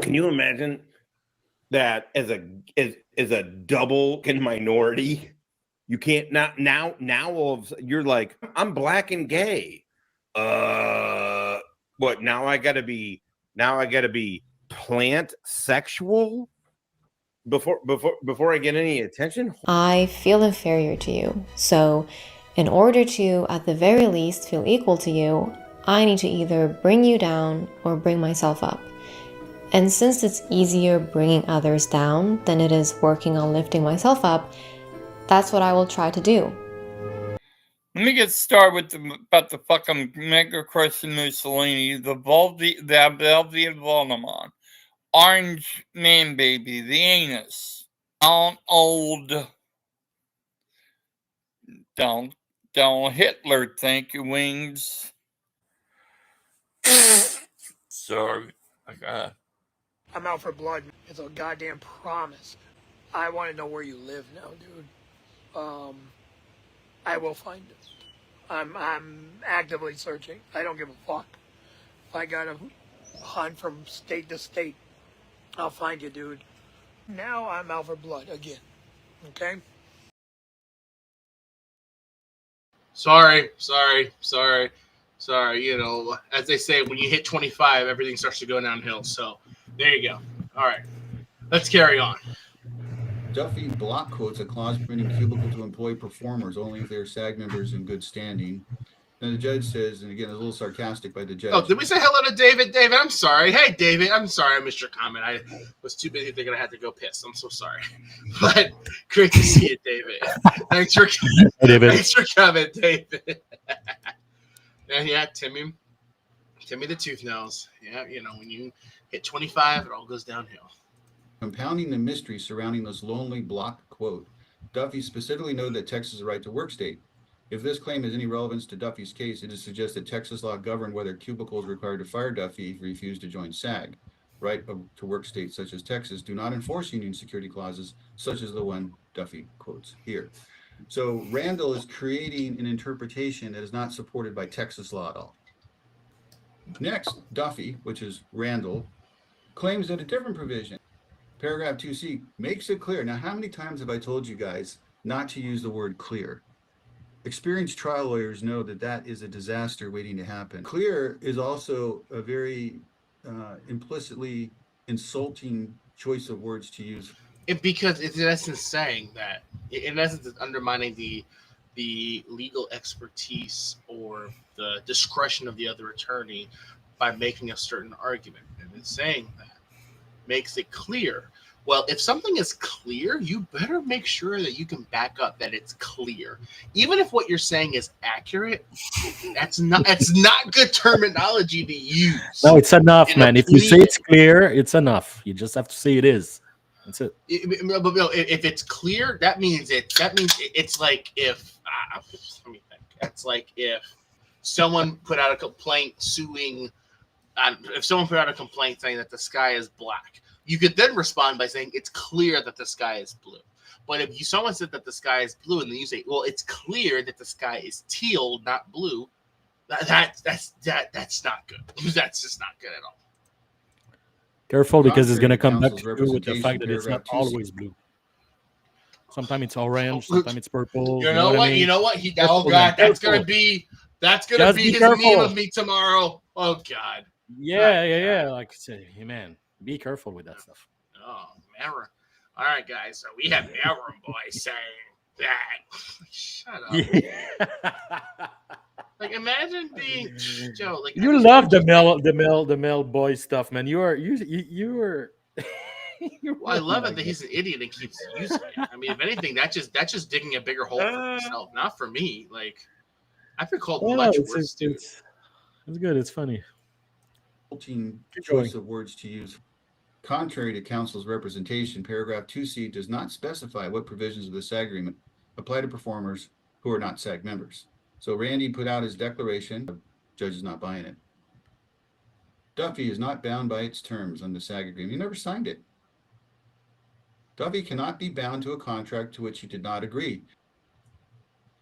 Can you imagine that as a double minority? You can't now you're like, I'm black and gay. What now I gotta be plant sexual before I get any attention? I feel inferior to you. So in order to, at the very least, feel equal to you, I need to either bring you down or bring myself up. And since it's easier bringing others down than it is working on lifting myself up, that's what I will try to do. Let me get started about the fucking Mega Crescent Mussolini, the Volnamon, Orange Man Baby, the anus, Down Hitler, thank you, Wings. Sorry, I'm out for blood. It's a goddamn promise. I want to know where you live now, dude. I will find it. I'm actively searching. I don't give a fuck. If I gotta hunt from state to state, I'll find you, dude. Now I'm out for blood again. Okay? Sorry. You know, as they say, when you hit 25, everything starts to go downhill. So there you go. All right. Let's carry on. Duffy block quotes a clause permitting Cubicle to employ performers only if they are SAG members in good standing. And the judge says, and again, it's a little sarcastic by the judge. Oh, did we say hello to David? David, I'm sorry. Hey, David, I'm sorry I missed your comment. I was too busy thinking I had to go piss. I'm so sorry. But great to see you, David. Thanks for coming, David. And yeah, Timmy the Tooth Nose. Yeah, you know, when you hit 25, it all goes downhill. Compounding the mystery surrounding this lonely block quote, Duffy specifically noted that Texas is a right to work state. If this claim has any relevance to Duffy's case, it is suggests that Texas law governed whether Cubicle is required to fire Duffy if he refused to join SAG. Right to work states such as Texas do not enforce union security clauses such as the one Duffy quotes here. So Randall is creating an interpretation that is not supported by Texas law at all. Next, Duffy, which is Randall, claims that a different provision, paragraph 2C, makes it clear. Now, how many times have I told you guys not to use the word clear? Experienced trial lawyers know that that is a disaster waiting to happen. Clear is also a very implicitly insulting choice of words to use. Because it's in essence saying that, in essence, it's undermining the legal expertise or the discretion of the other attorney by making a certain argument. And it's saying that makes it clear. Well, if something is clear, you better make sure that you can back up that it's clear. Even if what you're saying is accurate, that's not good terminology to use. No, it's enough, man. If you say it's clear, it's enough. You just have to say it is. That's it. If it's clear, that means it's like if let me think. It's like if someone put out a complaint saying that the sky is black. You could then respond by saying it's clear that the sky is blue. But if someone said that the sky is blue, and then you say, well, it's clear that the sky is teal, not blue, that's not good. That's just not good at all. Careful, because it's going to come back to you with the fact that it's not always blue. Sometimes it's orange, sometimes it's purple. You know what? I mean? You know what? That's gonna be his meme of me tomorrow. Oh God. Yeah. Like, hey, man, be careful with that stuff. Oh, Maroon. All right, guys. So we have Maroon Boy saying that. Shut up. Yeah. Like, imagine being Joe. Like, you love the male boy stuff, man. You were. Well, I love it that he's an idiot and keeps using it. I mean, if anything, that's just digging a bigger hole for himself, not for me. Like, I've been called much worse, dude. It's good. It's funny. Choice of words to use. Contrary to counsel's representation, paragraph 2C does not specify what provisions of the SAG agreement apply to performers who are not SAG members. So Randy put out his declaration. The judge is not buying it. Duffy is not bound by its terms on the SAG agreement. He never signed it. Duffy cannot be bound to a contract to which he did not agree.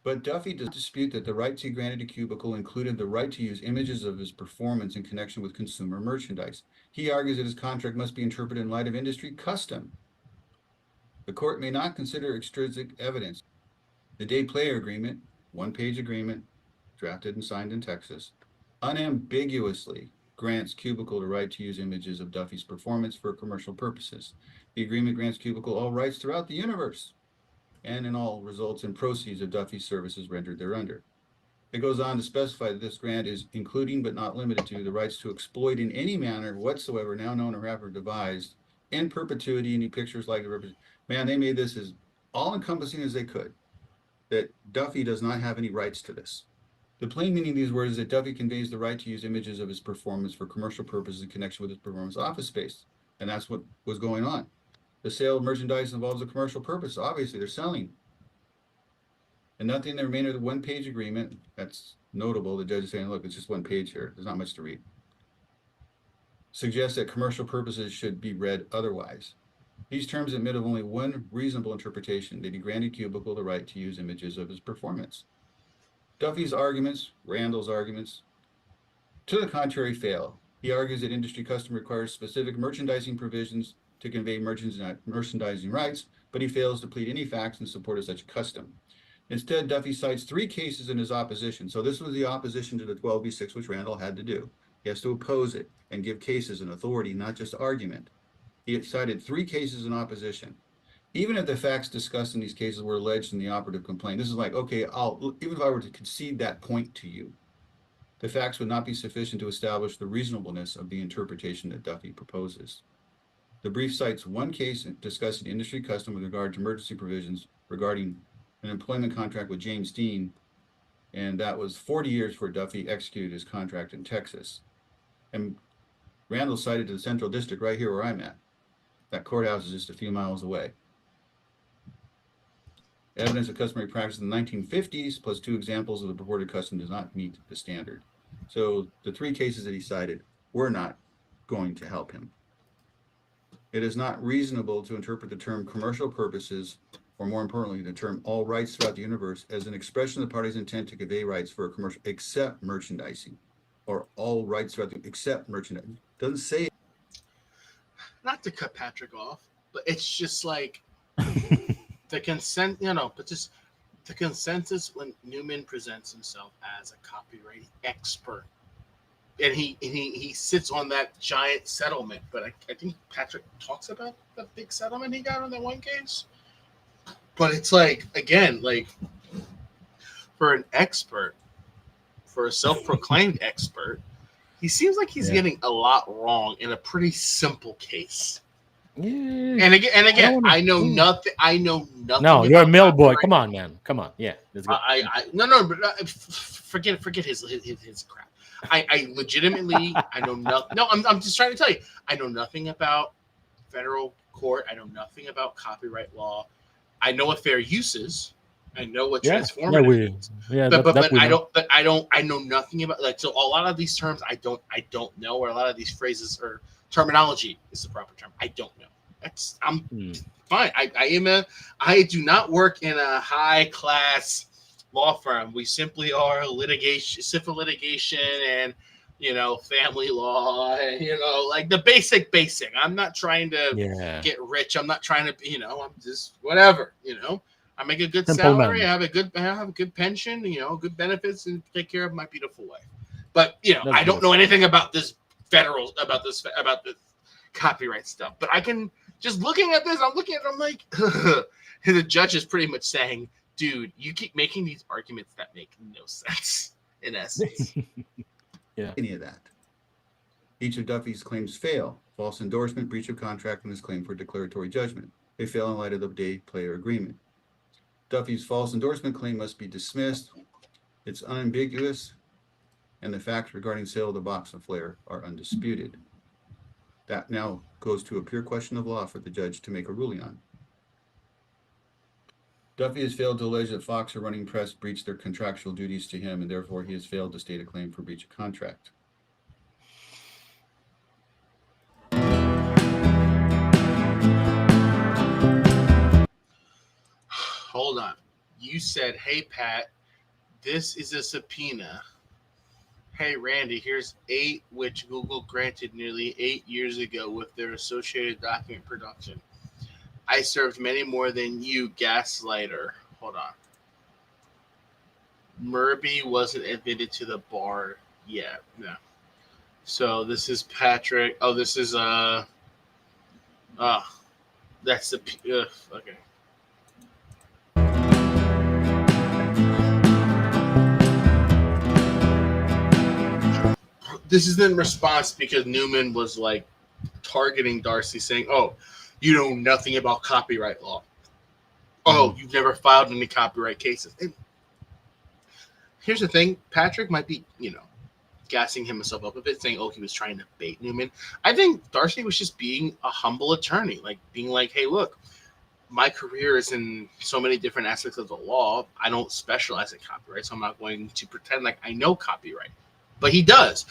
But Duffy does dispute that the rights he granted to Cubicle included the right to use images of his performance in connection with consumer merchandise. He argues that his contract must be interpreted in light of industry custom. The court may not consider extrinsic evidence. The day player agreement, one-page agreement, drafted and signed in Texas, unambiguously grants Cubicle the right to use images of Duffy's performance for commercial purposes. The agreement grants Cubicle all rights throughout the universe, and in all results in proceeds of Duffy's services rendered thereunder. It goes on to specify that this grant is including but not limited to the rights to exploit in any manner whatsoever now known or ever devised in perpetuity any pictures like the man, they made this as all-encompassing as they could, that Duffy does not have any rights to this. The plain meaning of these words is that Duffy conveys the right to use images of his performance for commercial purposes in connection with his performance office space. And that's what was going on. The sale of merchandise involves a commercial purpose. Obviously, they're selling. And nothing in the remainder of the one-page agreement, that's notable. The judge is saying, look, it's just one page here. There's not much to read. Suggests that commercial purposes should be read otherwise. These terms admit of only one reasonable interpretation, that he granted Cubicle the right to use images of his performance. Duffy's arguments, Randall's arguments, to the contrary, fail. He argues that industry custom requires specific merchandising provisions to convey merchandising rights, but he fails to plead any facts in support of such custom. Instead, Duffy cites 3 cases in his opposition. So this was the opposition to the 12b6, which Randall had to do. He has to oppose it and give cases and authority, not just argument. He cited 3 cases in opposition. Even if the facts discussed in these cases were alleged in the operative complaint, this is like, okay, even if I were to concede that point to you, the facts would not be sufficient to establish the reasonableness of the interpretation that Duffy proposes. The brief cites 1 case discussing industry custom with regard to emergency provisions regarding an employment contract with James Dean, and that was 40 years before Duffy executed his contract in Texas. And Randall cited to the Central District right here where I'm at. That courthouse is just a few miles away. Evidence of customary practice in the 1950s, plus 2 examples of the purported custom, does not meet the standard. So the 3 cases that he cited were not going to help him. It is not reasonable to interpret the term commercial purposes, or more importantly, the term all rights throughout the universe, as an expression of the party's intent to convey rights for a commercial, except merchandising, or all rights throughout the, except merchandising. Doesn't say. Not to cut Patrick off, but it's just like the consent, but just the consensus when Newman presents himself as a copyright expert. And he sits on that giant settlement, but I think Patrick talks about the big settlement he got on that 1 case. But it's like, again, like for an expert, for a self-proclaimed expert, he seems like he's getting a lot wrong in a pretty simple case. Yeah. And again, I know nothing. No, you're a mill boy. Come on, man. Come on. Yeah. But forget his crap. I legitimately, I know nothing. No, I'm just trying to tell you, I know nothing about federal court. I know nothing about copyright law. I know what fair use is. I know what transformative is. But I know nothing about, like, so a lot of these terms I don't know, or a lot of these phrases or terminology is the proper term. I don't know. I'm fine. I do not work in a high class law firm. We simply are civil litigation and family law, and like the basic. I'm not trying to get rich. I'm not trying to, I'm just whatever, I make a good salary. I have a good pension, good benefits, and take care of my beautiful wife. But I don't know anything about this about the copyright stuff. But I can just looking at this. I'm like, the judge is pretty much saying, dude, you keep making these arguments that make no sense in essence. Any of that. Each of Duffy's claims fail. False endorsement, breach of contract, and his claim for declaratory judgment. They fail in light of the day-player agreement. Duffy's false endorsement claim must be dismissed. It's unambiguous, and the facts regarding sale of the box and flare are undisputed. That now goes to a pure question of law for the judge to make a ruling on. Duffy has failed to allege that Fox or Running Press breached their contractual duties to him, and therefore he has failed to state a claim for breach of contract. Hold on. You said, hey, Pat, this is a subpoena. Hey, Randy, here's 8, which Google granted nearly 8 years ago with their associated document production. I served many more than you, gaslighter. Hold on. Murby wasn't admitted to the bar yet. No. So this is Patrick. Oh, this is that's the okay. This is in response because Newman was like targeting Darcy, saying, "Oh, you know nothing about copyright law. Oh, you've never filed any copyright cases." And here's the thing: Patrick might be, gassing himself up a bit, saying, "Oh, he was trying to bait Newman." I think Darcy was just being a humble attorney, like being like, "Hey, look, my career is in so many different aspects of the law. I don't specialize in copyright, so I'm not going to pretend like I know copyright." But he does.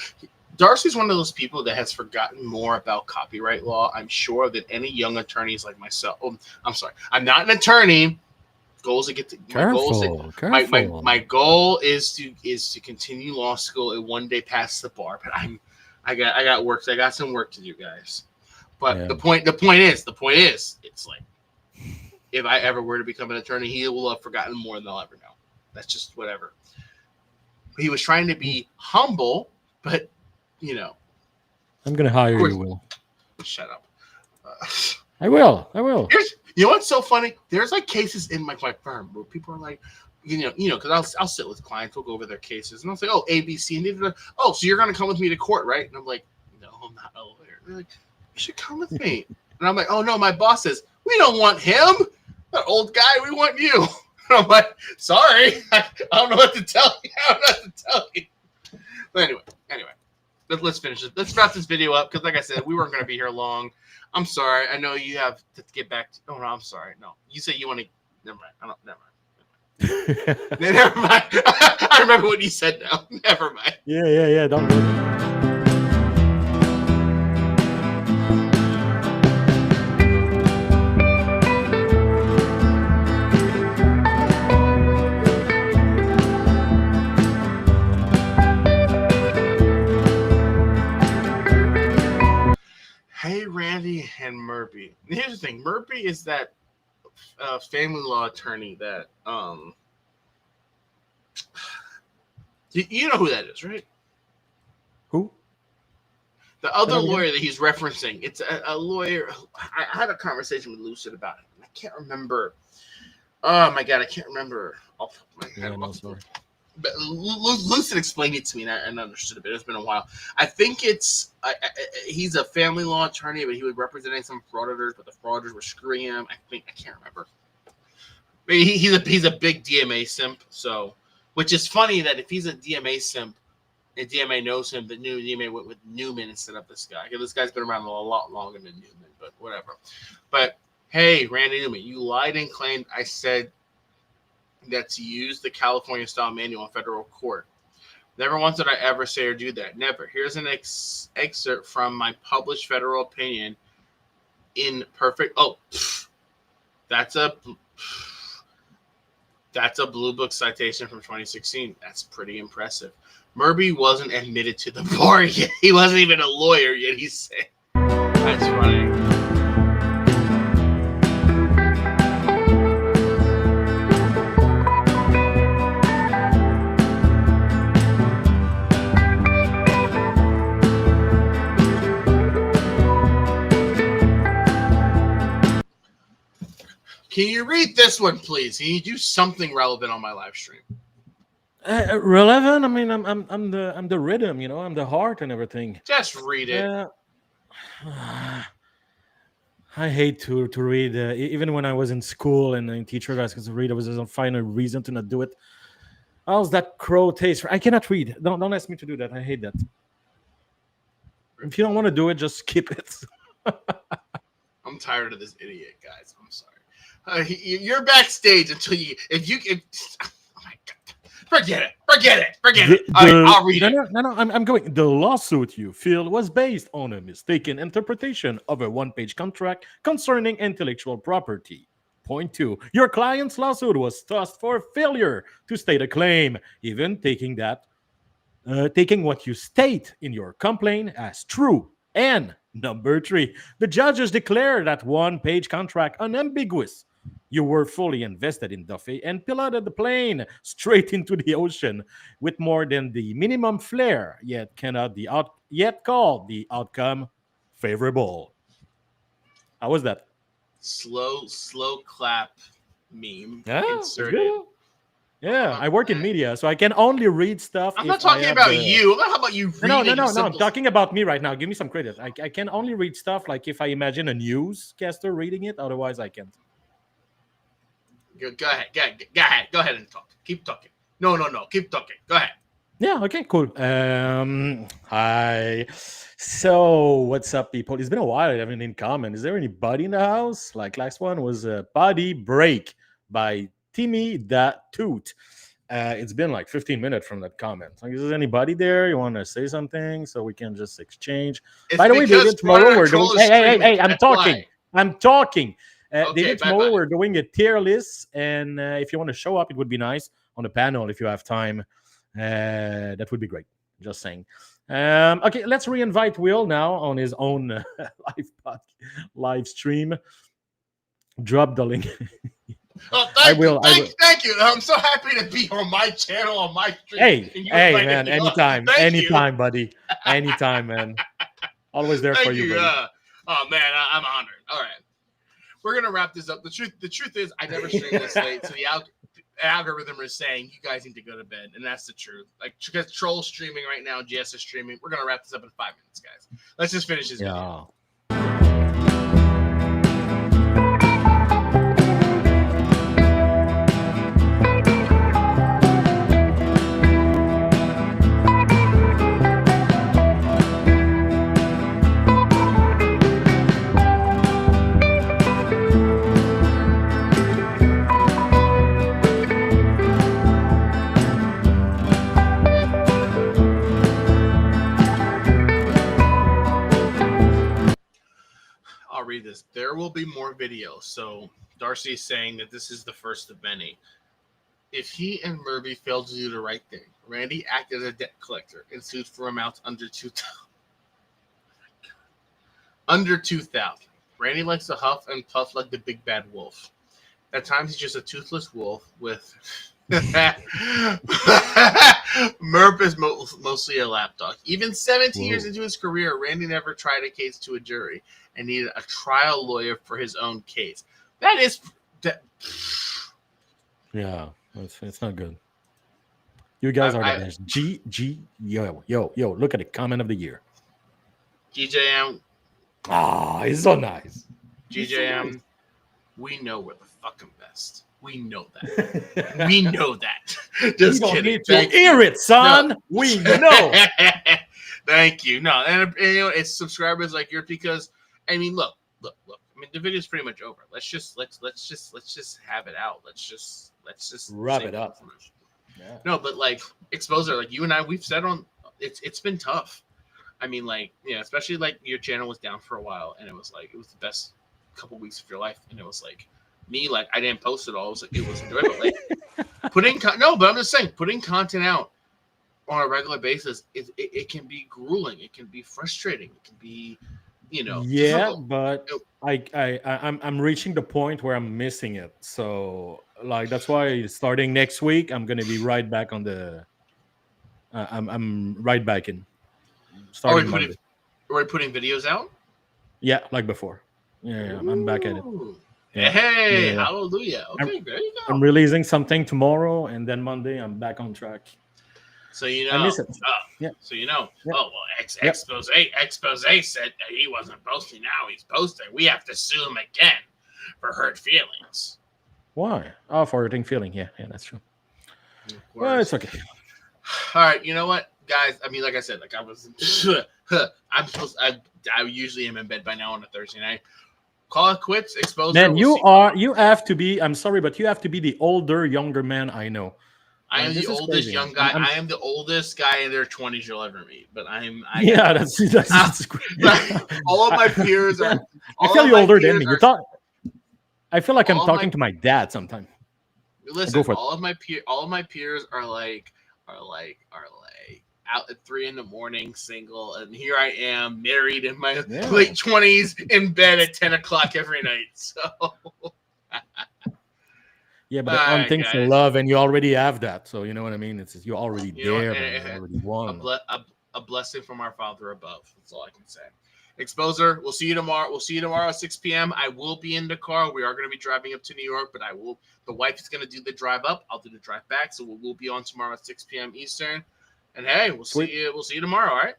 Darcy's one of those people that has forgotten more about copyright law, I'm sure, than any young attorneys like myself. Oh, I'm sorry. I'm not an attorney. Goals to get to Careful. my goal is to continue law school and one day pass the bar. But I got work. I got some work to do, guys. But the point is, it's like, if I ever were to become an attorney, he will have forgotten more than I'll ever know. That's just whatever. He was trying to be humble, but I'm gonna hire you, Will. Shut up. I will. You know what's so funny? There's like cases in my firm where people are like, because I'll sit with clients, we'll go over their cases, and I'll say, oh, A, B, C, and D. Oh, so you're gonna come with me to court, right? And I'm like, no, I'm not a lawyer. They're like, you should come with me. And I'm like, oh no, my boss says we don't want him, that old guy. We want you. And I'm like, sorry, I don't know what to tell you. But anyway, let's finish it. Let's wrap this video up because, like I said, we weren't gonna be here long. I'm sorry. I know you have to get back to. Oh no, I'm sorry. No, you said you want to. Never mind. Never mind. Never mind. I remember what you said now. Never mind. Yeah. Don't do that. Hey, Randy and Murphy. Here's the thing. Murphy is that family law attorney that you know who that is, right? Who? The other lawyer that he's referencing. It's a lawyer. I had a conversation with Lucid about it. I can't remember. Oh my god, I can't remember. But Lucid explained it to me, and I understood it. But it's been a while. I think he's a family law attorney, but he was representing some frauditors, but the frauditors were screwing him. I can't remember. But he's a big DMA simp. So, which is funny that if he's a DMA simp, and DMA knows him, the new DMA went with Newman instead of this guy. Because this guy's been around a lot longer than Newman, but whatever. But hey, Randy Newman, you lied and claimed I said that to use the California style manual in federal court. Never once did I ever say or do that. Never. Here's an excerpt from my published federal opinion in perfect. Oh, that's a Blue Book citation from 2016. That's pretty impressive. Murphy wasn't admitted to the bar yet. He wasn't even a lawyer yet. He said, "That's funny." Can you read this one, please? Can you do something relevant on my live stream? Relevant? I mean, I'm the rhythm, I'm the heart and everything. Just read it. I hate to read. Even when I was in school and in teacher class, because read, I was just find a reason to not do it. How's that crow taste? I cannot read. Don't ask me to do that. I hate that. If you don't want to do it, just skip it. I'm tired of this idiot, guys. I'm sorry. You're backstage until oh my God. Forget it. All right, I'll read it. No, I'm going. The lawsuit you feel was based on a mistaken interpretation of a one-page contract concerning intellectual property. Point 2. Your client's lawsuit was tossed for failure to state a claim, even taking what you state in your complaint as true. And number 3, the judges declare that one-page contract unambiguous. You were fully invested in Duffy and piloted the plane straight into the ocean with more than the minimum flair, yet call the outcome favorable. How was that? Slow clap meme inserted. Good. Yeah, I work in media, so I can only read stuff. I'm not talking about you. How about you? No. I'm talking about me right now. Give me some credit. I can only read stuff like if I imagine a newscaster reading it. Otherwise, I can't. Go ahead and talk. Keep talking. No. Keep talking. Go ahead. Yeah. Okay. Cool. Hi. So, what's up, people? It's been a while. I haven't in comment. Is there anybody in the house? Like last one was Body Break by Timmy Da Toot. It's been like 15 minutes from that comment. Like, is there anybody there? You want to say something so we can just exchange? It's By the way, because David, tomorrow we're Troll doing. is Hey, streaming, I'm that's talking. why. I'm talking. Okay, David, tomorrow bye-bye. we're doing a tier list, and if you want to show up, it would be nice on the panel if you have time. That would be great. Just saying. Okay, let's re-invite Will now on his own live stream. Drop the link. Oh, thank you. I'm so happy to be on my channel, on my stream. Hey, man, anytime, buddy. Anytime, man. Always there for you, buddy. Oh, man, I'm honored. All right. We're going to wrap this up. The truth is I never stream this late, so the algorithm is saying you guys need to go to bed, and that's the truth. Like, because Troll's streaming right now, Jess is streaming. We're going to wrap this up in 5 minutes, guys. Let's just finish this video. I'll read this. There will be more videos. So Darcy is saying that this is the first of many. If he and Murphy failed to do the right thing, Randy acted as a debt collector and sued for amounts under 2,000. Under 2,000. Randy likes to huff and puff like the big bad wolf. At times he's just a toothless wolf with Murph is mostly a lapdog. Even 17 years into his career, Randy never tried a case to a jury and needed a trial lawyer for his own case. That is... Yeah, it's not good. You guys are the best. Yo, look at the comment of the year. GJM. Ah, he's so nice. GJM, we know we're the fucking best. We know that. We know that. Just kidding. Hear it, son. No. We know. Thank you. No, and you know, it's subscribers like yours because I mean, look. I mean, the video's pretty much over. Let's just have it out. Let's just wrap it up. Yeah. No, but like exposure, like you and I, we've said on it's been tough. I mean, like, yeah, especially like your channel was down for a while, and it was the best couple weeks of your life, and it was like me, like I didn't post it all. It was enjoyable. Like but I'm just saying, putting content out on a regular basis, it can be grueling. It can be frustrating. It can be, difficult. But I'm reaching the point where I'm missing it. So like that's why starting next week, I'm gonna be right back on the. I'm right back in. Are we putting videos out? Yeah, like before. Yeah, I'm back at it. Yeah. Hey, hallelujah. Okay, there you go. I'm releasing something tomorrow, and then Monday I'm back on track. So you know, I miss it. Yeah. So you know, yeah. Oh well, expose said that he wasn't posting. Now he's posting. We have to sue him again for hurt feelings. Why? Oh, for hurting feeling. Yeah, that's true. Well, it's okay. All right, you know what, guys? I mean, like I said, like I was, I usually am in bed by now on a Thursday night. Call it quits. Exposure. Man, you have to be. I'm sorry, but you have to be the younger man I know. I am the oldest young guy. I am the oldest guy in their 20s you'll ever meet. But that's like, all of my peers are. I feel you're older than me. I feel like I'm talking to my dad sometimes. Listen, all of my peers are like out at 3 a.m, single, and here I am, married in my late 20s, in bed at 10 o'clock every night. So. Yeah, but on things to love, and you already have that, so you know what I mean. It's you're already there, you already won. A blessing from our Father above. That's all I can say. Exposer, we'll see you tomorrow. We'll see you tomorrow at 6 p.m. I will be in the car. We are going to be driving up to New York, but the wife is going to do the drive up. I'll do the drive back. So we'll be on tomorrow at 6 p.m. Eastern. And hey, we'll see you. We'll see you tomorrow. All right.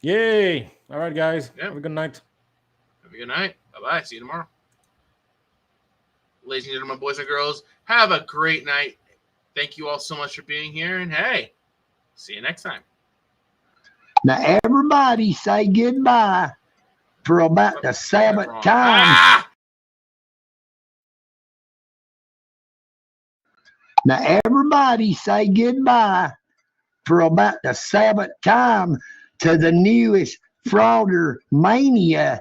Yay! All right, guys. Yeah. Have a good night. Have a good night. Bye-bye. See you tomorrow. Ladies and gentlemen, boys and girls, have a great night. Thank you all so much for being here. And hey, see you next time. Now, everybody say goodbye for about the 7th time. Now, everybody say goodbye for about the 7th time to the newest Frauder Mania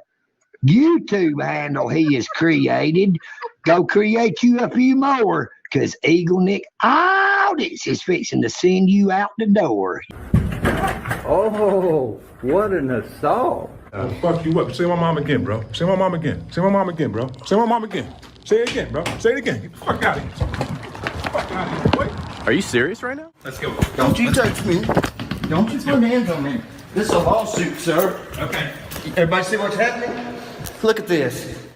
YouTube handle he has created. Go create you a few more, because Eagle Nick Audits is fixing to send you out the door. Oh, what an assault. I'll fuck you up. Say my mom again, bro. Say my mom again. Say my mom again, bro. Say my mom again. Say it again, bro. Say it again. Get the fuck out of here. Fuck out of here. Wait. Are you serious right now? Let's go. Don't you touch me. Don't you put hands on me. This is a lawsuit, sir. Okay. Everybody see what's happening? Look at this.